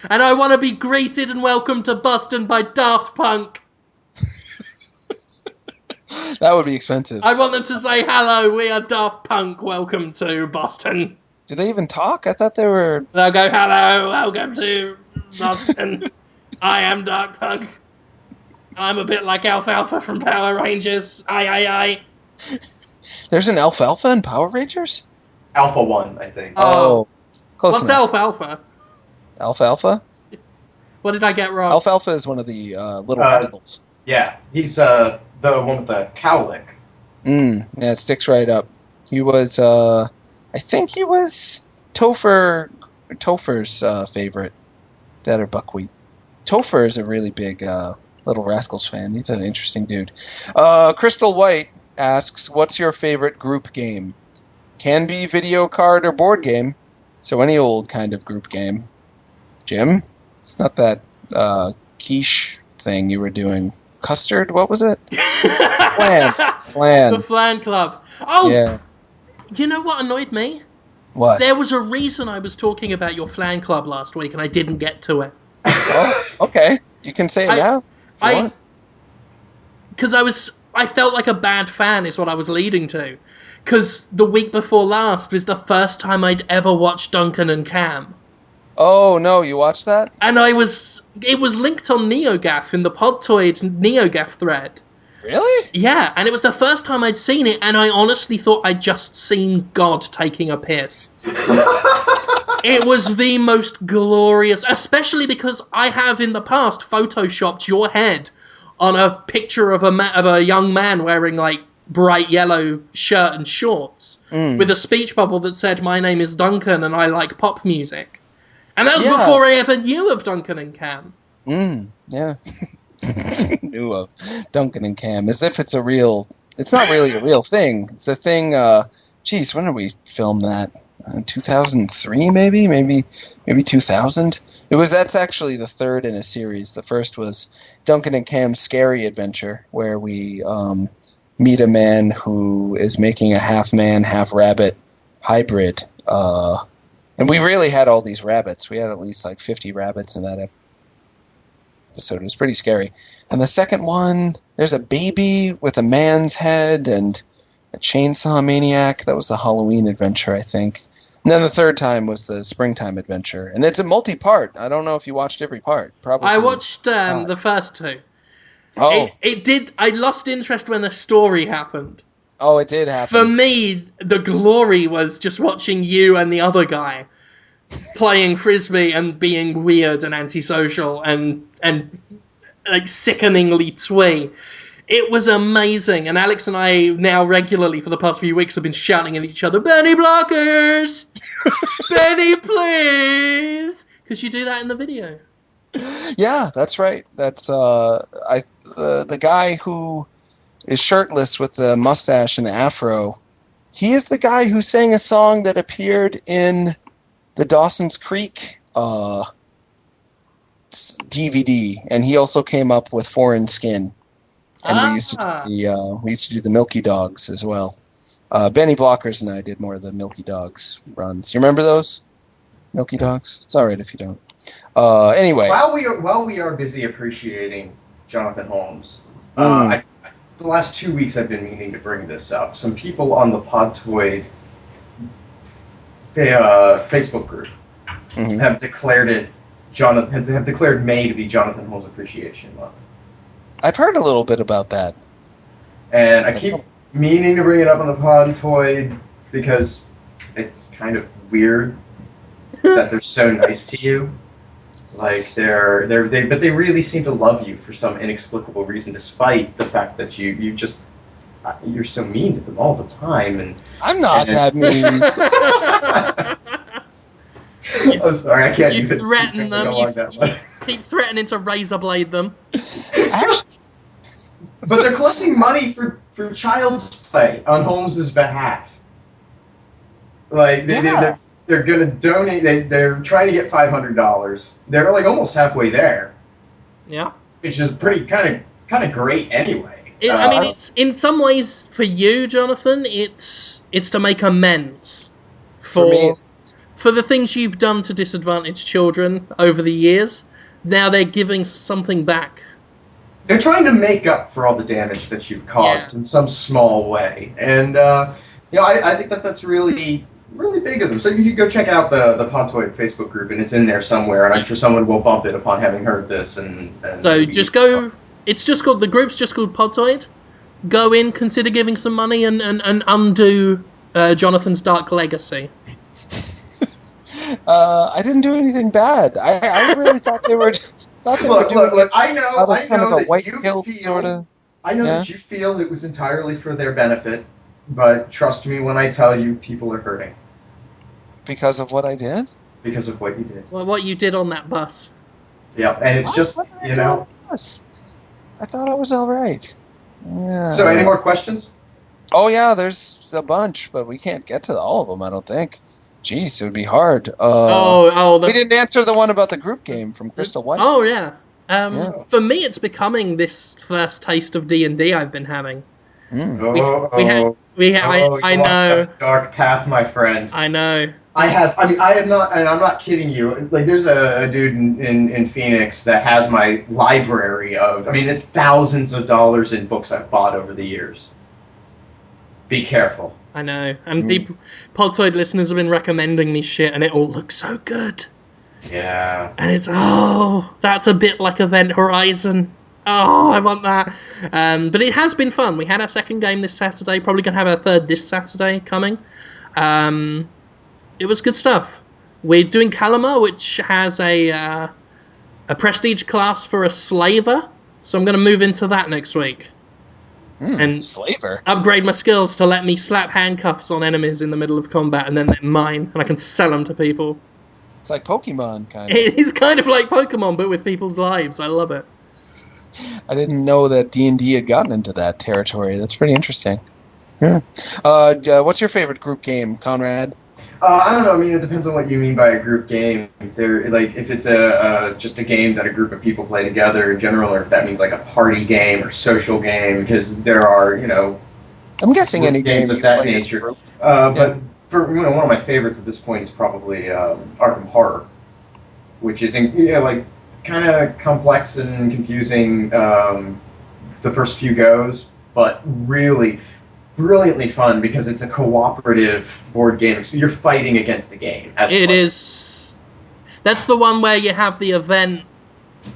And I want to be greeted and welcomed to Boston by Daft Punk. That would be expensive. I want them to say, hello, we are Daft Punk, welcome to Boston. Do they even talk? I thought they were... They'll go, hello, welcome to Boston. I am Daft Punk. I'm a bit like Alfalfa from Power Rangers. Aye. There's an Alfalfa in Power Rangers? Alpha 1, I think. Oh, close what's enough. Alfalfa? Alfalfa? What did I get wrong? Alfalfa is one of the little radicals. Yeah, he's the one with the cowlick. Yeah, it sticks right up. He was, I think he was Topher's favorite. That or Buckwheat. Topher is a really big Little Rascals fan. He's an interesting dude. Crystal White asks, what's your favorite group game? Can be video, card, or board game. So any old kind of group game. Jim? It's not that quiche thing you were doing. Custard? What was it? Flan. The Flan Club. Oh! Yeah. Do you know what annoyed me? What? There was a reason I was talking about your Flan Club last week and I didn't get to it. Oh, okay. You can say it now. Because I felt like a bad fan is what I was leading to. Because the week before last was the first time I'd ever watched Duncan and Cam. Oh, no, you watched that? And it was linked on NeoGAF in the Podtoid NeoGAF thread. Really? Yeah, and it was the first time I'd seen it, and I honestly thought I'd just seen God taking a piss. It was the most glorious, especially because I have in the past photoshopped your head on a picture of a young man wearing, like, bright yellow shirt and shorts with a speech bubble that said, "My name is Duncan and I like pop music." And that was before I ever knew of Duncan and Cam. Yeah. Knew of Duncan and Cam. As if it's a real... It's not really a real thing. It's a thing... Geez, when did we film that? 2003, maybe? Maybe 2000? That's actually the third in a series. The first was Duncan and Cam's Scary Adventure, where we meet a man who is making a half-man, half-rabbit hybrid. And we really had all these rabbits. We had at least like 50 rabbits in that episode. It was pretty scary. And the second one, there's a baby with a man's head and a chainsaw maniac. That was the Halloween adventure, I think. And then the third time was the springtime adventure. And it's a multi-part. I don't know if you watched every part. Probably. I watched the first two. Oh. It did. I lost interest when the story happened. Oh, it did happen. For me, the glory was just watching you and the other guy playing frisbee and being weird and antisocial and like sickeningly twee. It was amazing, and Alex and I now regularly for the past few weeks have been shouting at each other, "Benny blockers! Benny, please!" Because you do that in the video. Yeah, that's right. That's the guy who is shirtless with the mustache and the afro. He is the guy who sang a song that appeared in the Dawson's Creek DVD, and he also came up with Foreskin. And we used to do the Milky Dogs as well. Benny Blockers and I did more of the Milky Dogs runs. You remember those Milky Dogs? It's all right if you don't. Anyway, while we are busy appreciating Jonathan Holmes, the last 2 weeks I've been meaning to bring this up. Some people on the Podtoid Facebook group have declared have declared May to be Jonathan Holmes Appreciation Month. I've heard a little bit about that. And I keep meaning to bring it up on the Podtoid because it's kind of weird that they're so nice to you. Like but they really seem to love you for some inexplicable reason, despite the fact that you're so mean to them all the time. And I'm not that mean. I'm sorry, I can't. You threaten them. You keep threatening to razor blade them. But they're collecting money for child's play on Holmes's behalf. Like they're going to donate. They're trying to get $500. They're like almost halfway there. Yeah, which is pretty kind of great anyway. I mean, it's in some ways for you, Jonathan. It's to make amends for me. For the things you've done to disadvantaged children over the years. Now they're giving something back. They're trying to make up for all the damage that you've caused in some small way. And, I think that's really, really big of them. So you can go check out the Podtoid Facebook group, and it's in there somewhere, and I'm sure someone will bump it upon having heard this. And so just go... It's just called... The group's just called Podtoid. Go in, consider giving some money, and undo Jonathan's dark legacy. I didn't do anything bad. I really thought they were. Look, I know that you feel it was entirely for their benefit, but trust me when I tell you, people are hurting. Because of what I did? Because of what you did. Well, what you did on that bus. Yeah, and it's just, I thought I was all right. Yeah. So, any more questions? Oh yeah, there's a bunch, but we can't get to all of them. I don't think. Jeez, it would be hard. We didn't answer the one about the group game from Crystal White. Oh yeah. Yeah. For me, it's becoming this first taste of D&D I've been having. Mm. I You walked down know. a dark path, my friend. I know. I am not, and I'm not kidding you. Like, there's a dude in Phoenix that has my library of, it's thousands of dollars in books I've bought over the years. Be careful. I know. And Podtoid listeners have been recommending me shit, and it all looks so good. Yeah. And it's, that's a bit like Event Horizon. Oh, I want that. But it has been fun. We had our second game this Saturday. Probably going to have our third this Saturday coming. It was good stuff. We're doing Kalamar, which has a prestige class for a slaver. So I'm going to move into that next week. And slaver? Upgrade my skills to let me slap handcuffs on enemies in the middle of combat, and then they're mine, and I can sell them to people. It's like Pokemon, kind of. It is kind of like Pokemon, but with people's lives. I love it. I didn't know that D&D had gotten into that territory. That's pretty interesting. Yeah. What's your favorite group game, Conrad? I don't know. It depends on what you mean by a group game. If it's just a game that a group of people play together in general, or if that means like a party game or social game, because there are, I'm guessing any games game of that nature. But for one of my favorites at this point is probably Arkham Horror, which is kind of complex and confusing the first few goes, but really brilliantly fun because it's a cooperative board game. So you're fighting against the game. It is. That's the one where you have the event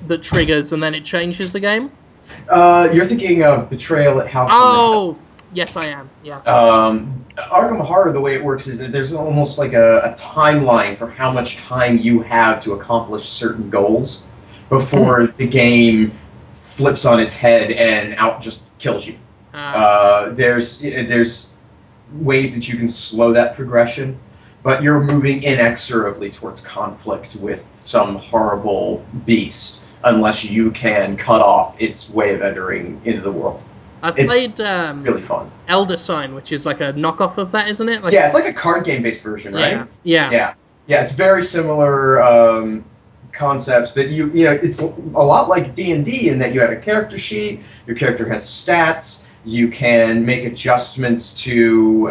that triggers and then it changes the game? You're thinking of Betrayal at House. Oh, yes, I am. Yeah. Arkham Horror, the way it works is that there's almost like a timeline for how much time you have to accomplish certain goals before the game flips on its head and just kills you. There's ways that you can slow that progression, but you're moving inexorably towards conflict with some horrible beast unless you can cut off its way of entering into the world. I've played really fun. Elder Sign, which is like a knockoff of that, isn't it? Yeah, it's like a card game based version, right? Yeah. It's very similar concepts, but it's a lot like D&D in that you have a character sheet. Your character has stats. You can make adjustments to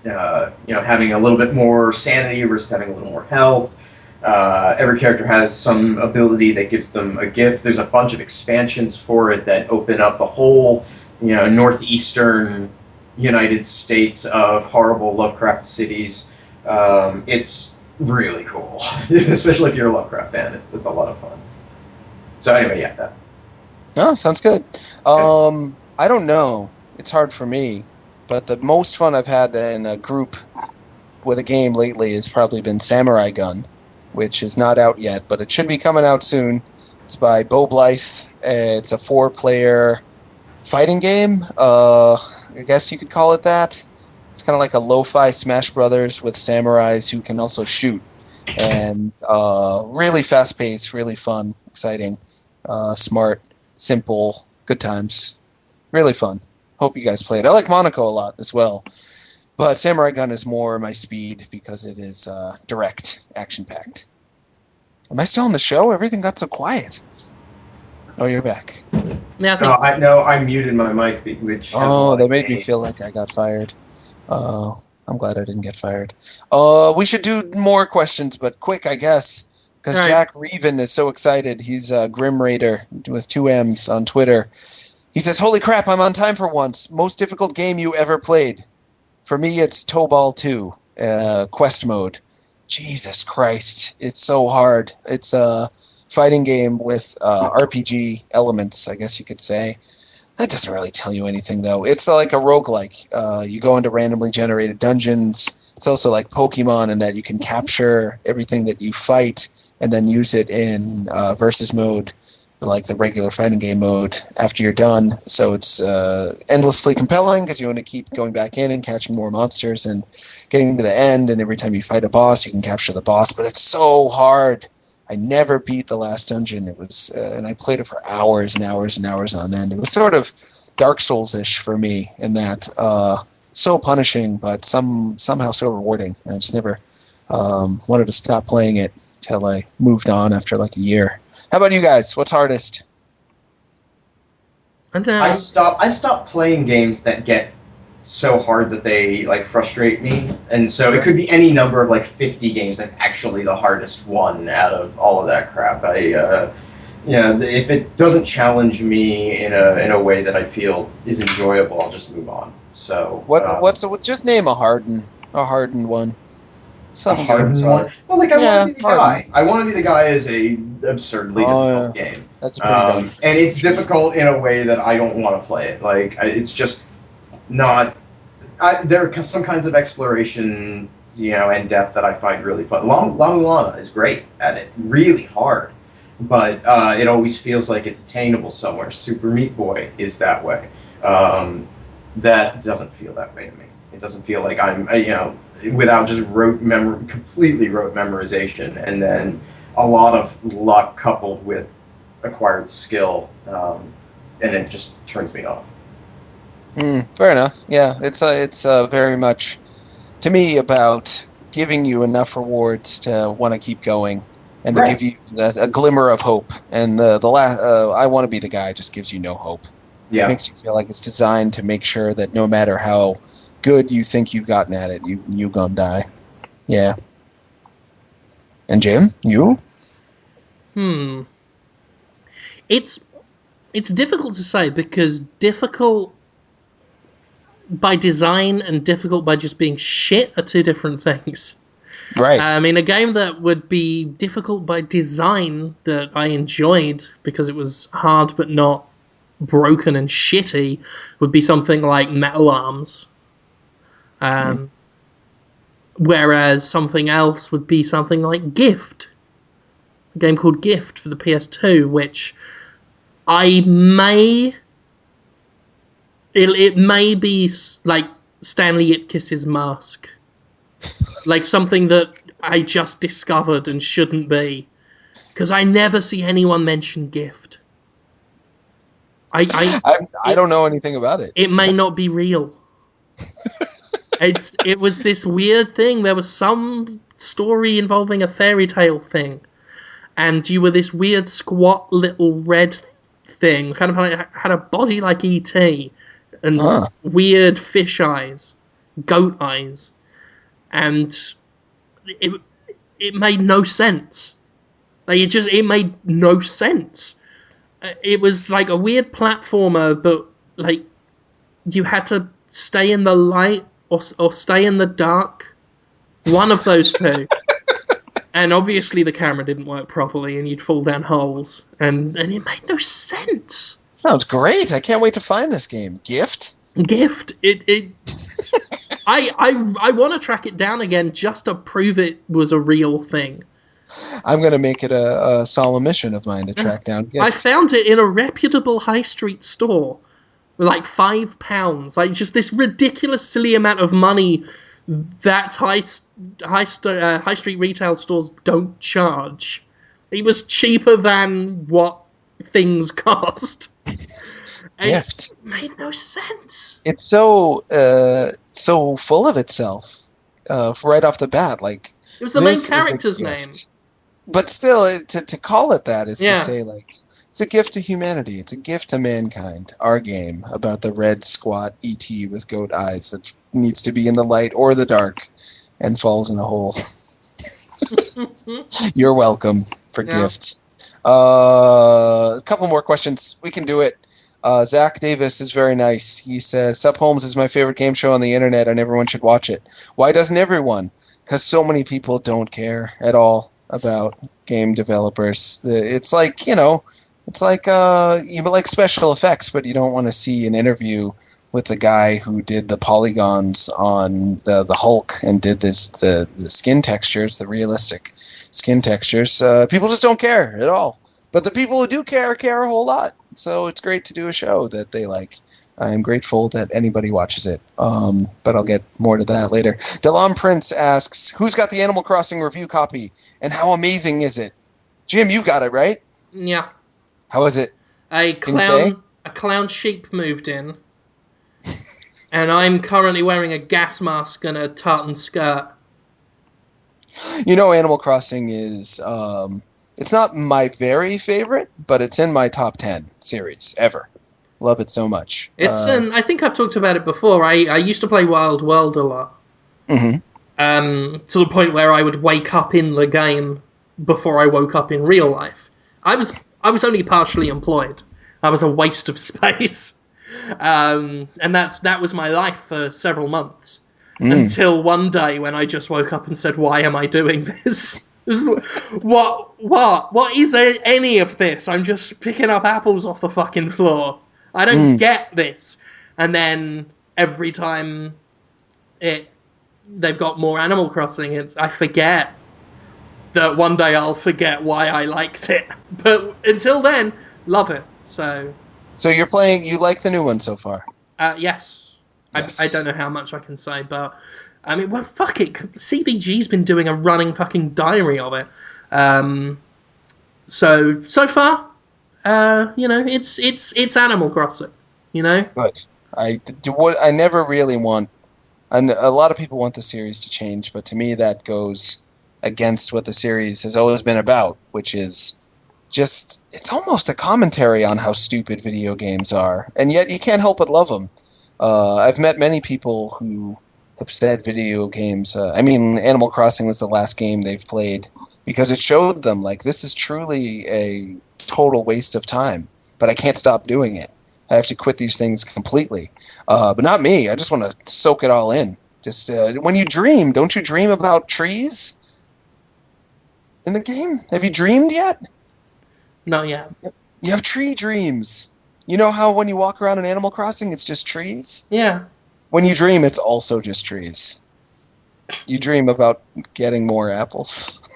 having a little bit more sanity versus having a little more health. Every character has some ability that gives them a gift. There's a bunch of expansions for it that open up the whole, northeastern United States of horrible Lovecraft cities. It's really cool, especially if you're a Lovecraft fan. It's a lot of fun. So anyway, yeah, that. Oh, sounds good. I don't know. It's hard for me, but the most fun I've had in a group with a game lately has probably been Samurai Gun, which is not out yet, but it should be coming out soon. It's by Bo Blythe. It's a 4-player fighting game. I guess you could call it that. It's kind of like a lo-fi Smash Brothers with samurais who can also shoot. And really fast-paced, really fun, exciting, smart, simple, good times. Really fun. Hope you guys play it. I like Monaco a lot as well. But Samurai Gun is more my speed because it is direct, action-packed. Am I still on the show? Everything got so quiet. Oh, you're back. Yeah, I muted my mic, which... they made me feel like I got fired. I'm glad I didn't get fired. We should do more questions, but quick, I guess, because right. Jack Reven is so excited. He's a Grim Raider with 2 M's on Twitter. He says, "Holy crap, I'm on time for once. Most difficult game you ever played. For me, it's Toe Ball 2, quest mode. Jesus Christ, it's so hard. It's a fighting game with RPG elements, I guess you could say. That doesn't really tell you anything, though. It's like a roguelike. You go into randomly generated dungeons. It's also like Pokemon in that you can capture everything that you fight and then use it in versus mode, like the regular fighting game mode, after you're done. So it's endlessly compelling because you want to keep going back in and catching more monsters and getting to the end. And every time you fight a boss, you can capture the boss. But it's so hard. I never beat the last dungeon. It was, and I played it for hours and hours and hours on end. It was sort of Dark Souls-ish for me in that so punishing, but somehow so rewarding. I just never wanted to stop playing it till I moved on after like a year. How about you guys? What's hardest? I stopped playing games that get so hard that they like frustrate me, and so it could be any number of like 50 games. That's actually the hardest one out of all of that crap. If it doesn't challenge me in a way that I feel is enjoyable, I'll just move on. So just name a hardened one. A hardened one. Well, like I want to be the guy. I want to be the guy is a absurdly difficult game. That's pretty dumb. And it's difficult in a way that I don't want to play it. Like it's just not. There are some kinds of exploration, and depth that I find really fun. Long Lana is great at it, really hard, but it always feels like it's attainable somewhere. Super Meat Boy is that way. That doesn't feel that way to me. It doesn't feel like I'm, without just completely rote memorization, and then a lot of luck coupled with acquired skill, and it just turns me off. Fair enough. Yeah, it's very much, to me, about giving you enough rewards to want to keep going, and to give you a glimmer of hope. And the last, I want to be the guy, just gives you no hope. Yeah, it makes you feel like it's designed to make sure that no matter how good you think you've gotten at it, you gonna die. Yeah. And Jim, you? It's difficult to say, because difficult by design and difficult by just being shit are two different things. Right. I mean, a game that would be difficult by design that I enjoyed because it was hard but not broken and shitty would be something like Metal Arms. Whereas something else would be something like Gift. A game called Gift for the PS2, which it may be like Stanley Ipkiss's Mask. Like something that I just discovered and shouldn't be. Because I never see anyone mention Gift. I don't know anything about it. It may not be real. It was this weird thing. There was some story involving a fairy tale thing, and you were this weird squat little red thing, kind of had a body like E.T. and weird fish eyes, goat eyes, and it made no sense. Like it made no sense. It was like a weird platformer, but like you had to stay in the light or stay in the dark. One of those two. And obviously the camera didn't work properly and you'd fall down holes. And it made no sense. Sounds great. I can't wait to find this game. Gift? Gift. I want to track it down again just to prove it was a real thing. I'm going to make it a solemn mission of mine to track down Gift. I found it in a reputable high street store with like £5. Like just this ridiculous, silly amount of money that high street retail stores don't charge. It was cheaper than what things cost. Gift. It made no sense. It's so full of itself right off the bat. Like it was the main character's name. But still, to call it that is to say, like, it's a gift to humanity. It's a gift to mankind. Our game about the red, squat E.T. with goat eyes that needs to be in the light or the dark and falls in a hole. You're welcome for Gift. A couple more questions. We can do it. Zach Davis is very nice. He says, Sup Holmes is my favorite game show on the internet and everyone should watch it. Why doesn't everyone? Because so many people don't care at all about game developers. It's like, you like special effects, but you don't want to see an interview with the guy who did the polygons on the Hulk and did the skin textures, the realistic skin textures. People just don't care at all. But the people who do care a whole lot. So it's great to do a show that they like. I'm grateful that anybody watches it. But I'll get more to that later. Delam Prince asks, who's got the Animal Crossing review copy? And how amazing is it? Jim, you got it, right? Yeah. How is it? A clown clown sheep moved in, and I'm currently wearing a gas mask and a tartan skirt. You know, Animal Crossing is, it's not my very favorite, but it's in my top 10 series ever. Love it so much. I think I've talked about it before. I used to play Wild World a lot. Mm-hmm. To the point where I would wake up in the game before I woke up in real life. I was only partially employed. I was a waste of space. And that was my life for several months. Until one day when I just woke up and said, why am I doing this? What is any of this? I'm just picking up apples off the fucking floor. I don't get this. And then every time they've got more Animal Crossing, I forget that one day I'll forget why I liked it. But until then, love it. So you like the new one so far? Yes. Yes. I don't know how much I can say, but I mean, well, fuck it. CBG's been doing a running fucking diary of it. So far, it's Animal Crossing. Good. I never really want. And a lot of people want the series to change, but to me that goes against what the series has always been about, which is just, it's almost a commentary on how stupid video games are, and yet you can't help but love them. I've met many people who have said video games, Animal Crossing was the last game they've played because it showed them, like, this is truly a total waste of time, but I can't stop doing it. I have to quit these things completely. But not me. I just want to soak it all in. Just when you dream, don't you dream about trees in the game? Have you dreamed yet? Not yet. You have tree dreams. You know how when you walk around in Animal Crossing, it's just trees? Yeah. When you dream, it's also just trees. You dream about getting more apples.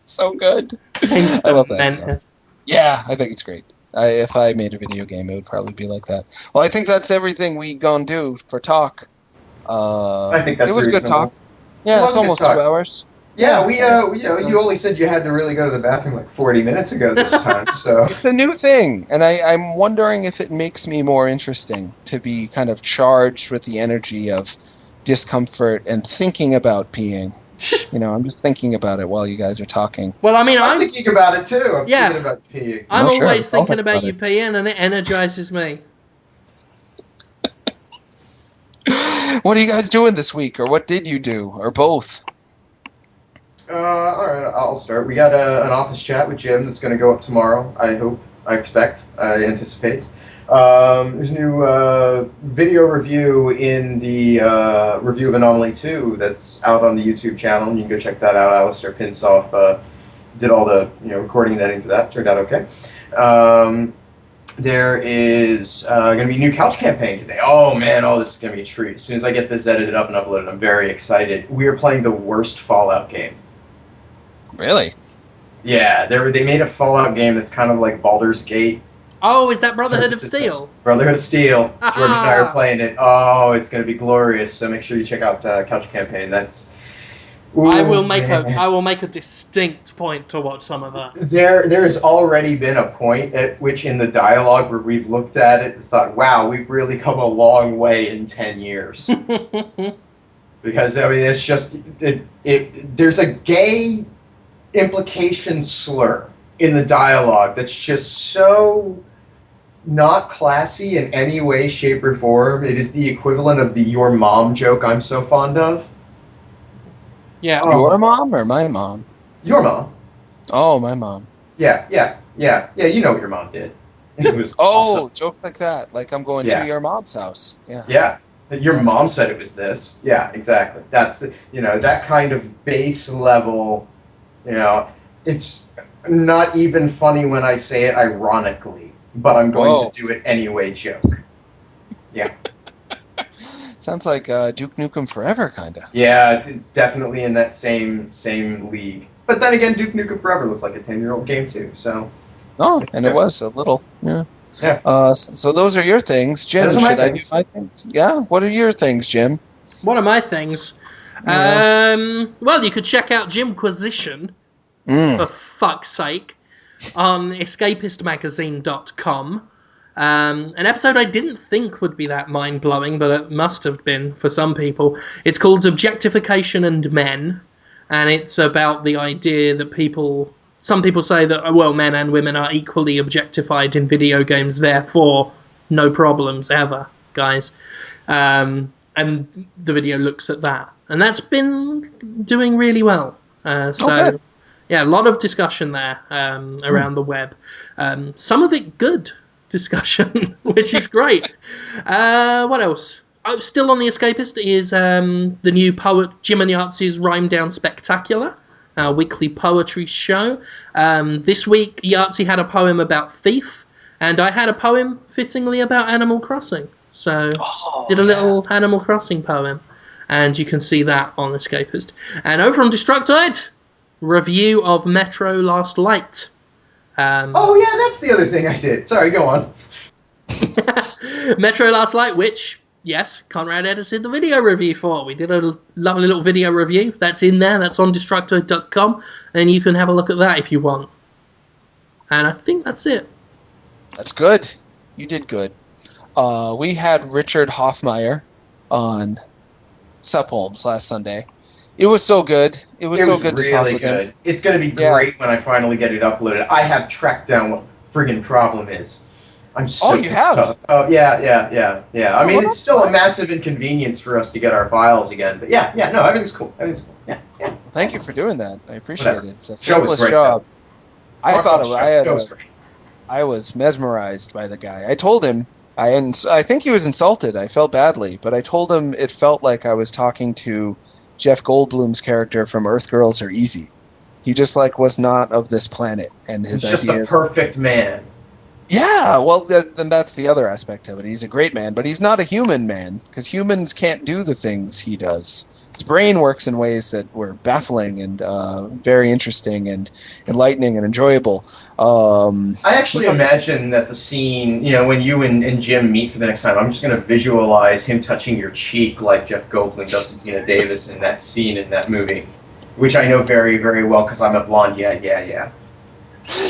So good. I love that stuff. Yeah, I think it's great. If I made a video game, it would probably be like that. Well, I think that's everything we gonna do for talk. I think that's it was reasonable. good talk. Yeah, it's almost 2 hours. Yeah, you only said you had to really go to the bathroom like 40 minutes ago this time, so. It's a new thing, and I'm wondering if it makes me more interesting to be kind of charged with the energy of discomfort and thinking about peeing. I'm just thinking about it while you guys are talking. Well, I mean, I'm thinking about it too. I'm thinking about peeing. I'm always thinking about you peeing, and it energizes me. What are you guys doing this week, or what did you do, or both? All right, I'll start. We got an office chat with Jim that's going to go up tomorrow. I anticipate. There's a new video review in the review of Anomaly 2 that's out on the YouTube channel. You can go check that out. Alistair Pinsoff did all the recording and editing for that. Turned out okay. There is going to be a new couch campaign today. Oh man, this is going to be a treat. As soon as I get this edited up and uploaded, I'm very excited. We are playing the worst Fallout game. Really? Yeah, they made a Fallout game that's kind of like Baldur's Gate. Oh, is that Brotherhood of Steel? Brotherhood of Steel. Jordan and I are playing it. Oh, it's going to be glorious. So make sure you check out Couch Campaign. That's. Ooh, I will make a distinct point to watch some of that. There has already been a point at which in the dialogue where we've looked at it and thought, wow, we've really come a long way in 10 years. Because it's just there's a gay implication slur in the dialogue that's just so not classy in any way, shape, or form. It is the equivalent of the your mom joke I'm so fond of. Yeah. Your mom or my mom? Your mom. Oh, my mom. Yeah. You know what your mom did. It was awesome. Joke like that. Like I'm going to your mom's house. Yeah. Yeah. Your mom said it was this. Yeah, exactly. That's that kind of base level. It's not even funny when I say it ironically, but I'm going to do it anyway joke. Yeah. Sounds like Duke Nukem Forever, kind of. Yeah, it's definitely in that same league. But then again, Duke Nukem Forever looked like a 10-year-old game too, so. Oh, and it was a little, yeah. Yeah. So those are your things, Jim. Those are my things. I do my things? Yeah. What are your things, Jim? What are my things? Well, you could check out Jimquisition, for fuck's sake, on escapistmagazine.com. An episode I didn't think would be that mind-blowing, but it must have been for some people. It's called Objectification and Men, and it's about the idea that some people say that, well, men and women are equally objectified in video games, therefore no problems ever, guys. And the video looks at that. And that's been doing really well. So, yeah, a lot of discussion there around the web. Some of it good discussion, which is great. What else? Oh, still on The Escapist is the new poet Jim and Yahtzee's Rhyme Down Spectacular, our weekly poetry show. This week, Yahtzee had a poem about Thief, and I had a poem, fittingly, about Animal Crossing. So, did a little Animal Crossing poem, and you can see that on Escapist. And over on Destructoid, review of Metro Last Light. Oh yeah, that's the other thing I did. Sorry, go on. Metro Last Light, which, yes, Conrad edited the video review for. We did a lovely little video review. That's in there. That's on Destructoid.com, and you can have a look at that if you want. And I think that's it. That's good. You did good. We had Richard Hoffmeyer on Subholmes last Sunday. It was so good. It was so good really to talk with good. him. It's going to be great when I finally get it uploaded. I have tracked down what the friggin' problem is. I'm so you have? stuck. Oh, yeah. I mean, well, it's still fine. a massive inconvenience for us to get our files again. But yeah, no, everything's cool. Yeah. Thank you for doing that. I appreciate Whatever. it. It's a Show was thankless great, job. I though. I was mesmerized by the guy. I told him, I think he was insulted. I felt badly, but I told him it felt like I was talking to Jeff Goldblum's character from Earth Girls Are Easy. He just was not of this planet, and his He's just idea. the perfect man. Yeah, well, then that's the other aspect of it. He's a great man, but he's not a human man, because humans can't do the things he does. His brain works in ways that were baffling and very interesting and enlightening and enjoyable. I actually imagine that the scene, when you and Jim meet for the next time, I'm just going to visualize him touching your cheek like Jeff Goldblum does to Tina Davis in that scene in that movie, which I know very, very well because I'm a blonde. Yeah.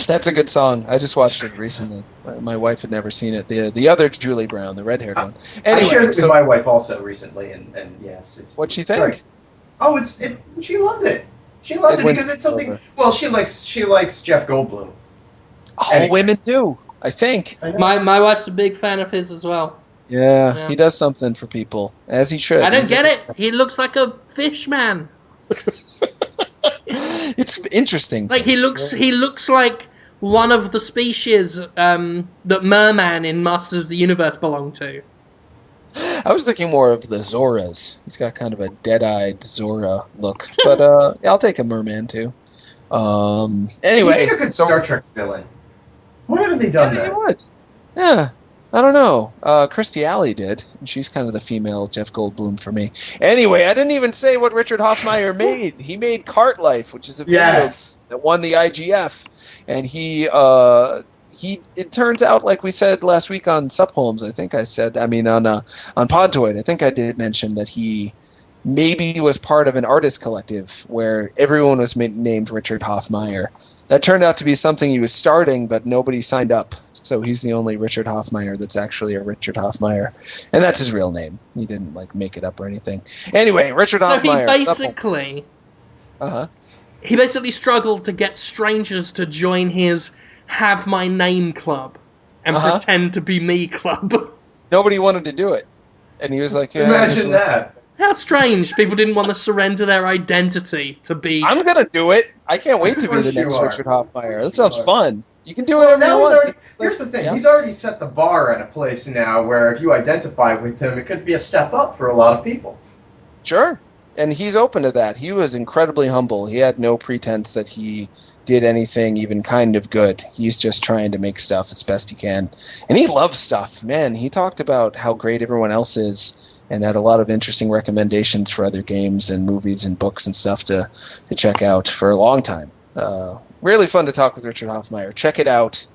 That's a good song. I just watched it recently. My wife had never seen it. The other Julie Brown, the red-haired one. Anyway, I shared it with my wife also recently, and yes, it's. What'd she think? Oh, she loved it. She loved it because it's something. Well, she likes Jeff Goldblum. All women do, I think. My wife's a big fan of his as well. Yeah, he does something for people, as he should. I don't get it. He looks like a fish man. It's interesting. He looks like one of the species that Merman in Masters of the Universe belonged to. I was thinking more of the Zoras. He's got kind of a dead-eyed Zora look, but I'll take a merman too. Anyway, he's a good Star Trek villain. Why haven't they done that? Yeah, I don't know. Kirstie Alley did, and she's kind of the female Jeff Goldblum for me. Anyway, I didn't even say what Richard Hoffmeyer made. He made Cart Life, which is a video that won the IGF, and it turns out, like we said last week on Subholmes, on Podtoid, I think I did mention that he maybe was part of an artist collective where everyone was named Richard Hoffmeyer. That turned out to be something he was starting, but nobody signed up. So he's the only Richard Hoffmeyer that's actually a Richard Hoffmeyer. And that's his real name. He didn't make it up or anything. Anyway, Richard Hoffmeyer. He basically struggled to get strangers to join his Have My Name Club and Pretend to Be Me Club. Nobody wanted to do it. And he was like, yeah, imagine that. How strange. People didn't want to surrender their identity to be... I'm going to do it. I can't wait to be the next Richard Hoffmeyer. That sounds fun. You can do whatever you want. Here's the thing. He's already set the bar at a place now where if you identify with him, it could be a step up for a lot of people. Sure. And he's open to that. He was incredibly humble. He had no pretense that he did anything even kind of good. He's just trying to make stuff as best he can. And he loves stuff. Man, he talked about how great everyone else is and had a lot of interesting recommendations for other games and movies and books and stuff to check out for a long time. Really fun to talk with Richard Hoffmeyer. Check it out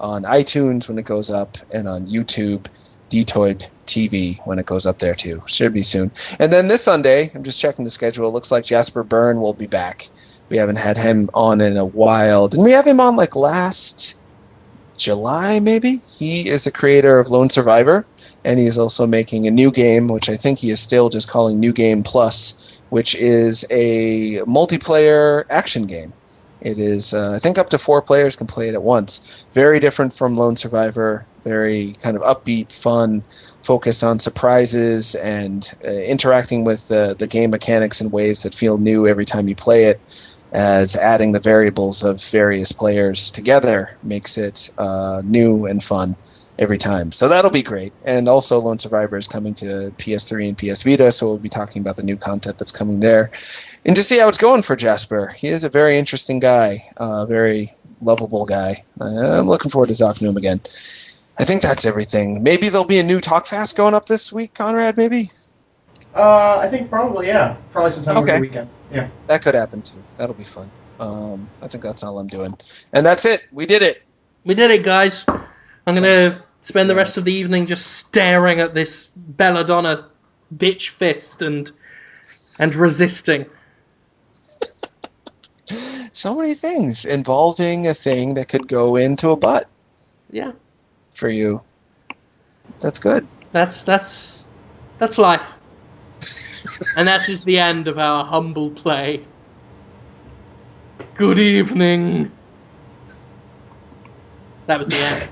on iTunes when it goes up and on YouTube, Dtoid TV when it goes up there too. Should be soon. And then this Sunday, I'm just checking the schedule, it looks like Jasper Byrne will be back. We haven't had him on in a while. Didn't we have him on last July, maybe. He is the creator of Lone Survivor, and he is also making a new game, which I think he is still just calling New Game Plus, which is a multiplayer action game. It is, I think, up to 4 players can play it at once. Very different from Lone Survivor. Very kind of upbeat, fun, focused on surprises and interacting with the game mechanics in ways that feel new every time you play it, as adding the variables of various players together makes it new and fun every time. So that'll be great. And also Lone Survivor is coming to PS3 and PS Vita, so we'll be talking about the new content that's coming there. And to see how it's going for Jasper. He is a very interesting guy, very lovable guy. I'm looking forward to talking to him again. I think that's everything. Maybe there'll be a new Talk Fast going up this week, Conrad, maybe? I think probably, yeah. Probably sometime over the weekend. Yeah. That could happen too. That'll be fun. I think that's all I'm doing. And that's it. We did it. We did it, guys. I'm going to spend the rest of the evening just staring at this Belladonna Bitch Fist and resisting. So many things involving a thing that could go into a butt. Yeah. For you. That's good. That's life. And that is the end of our humble play. Good evening. That was the end.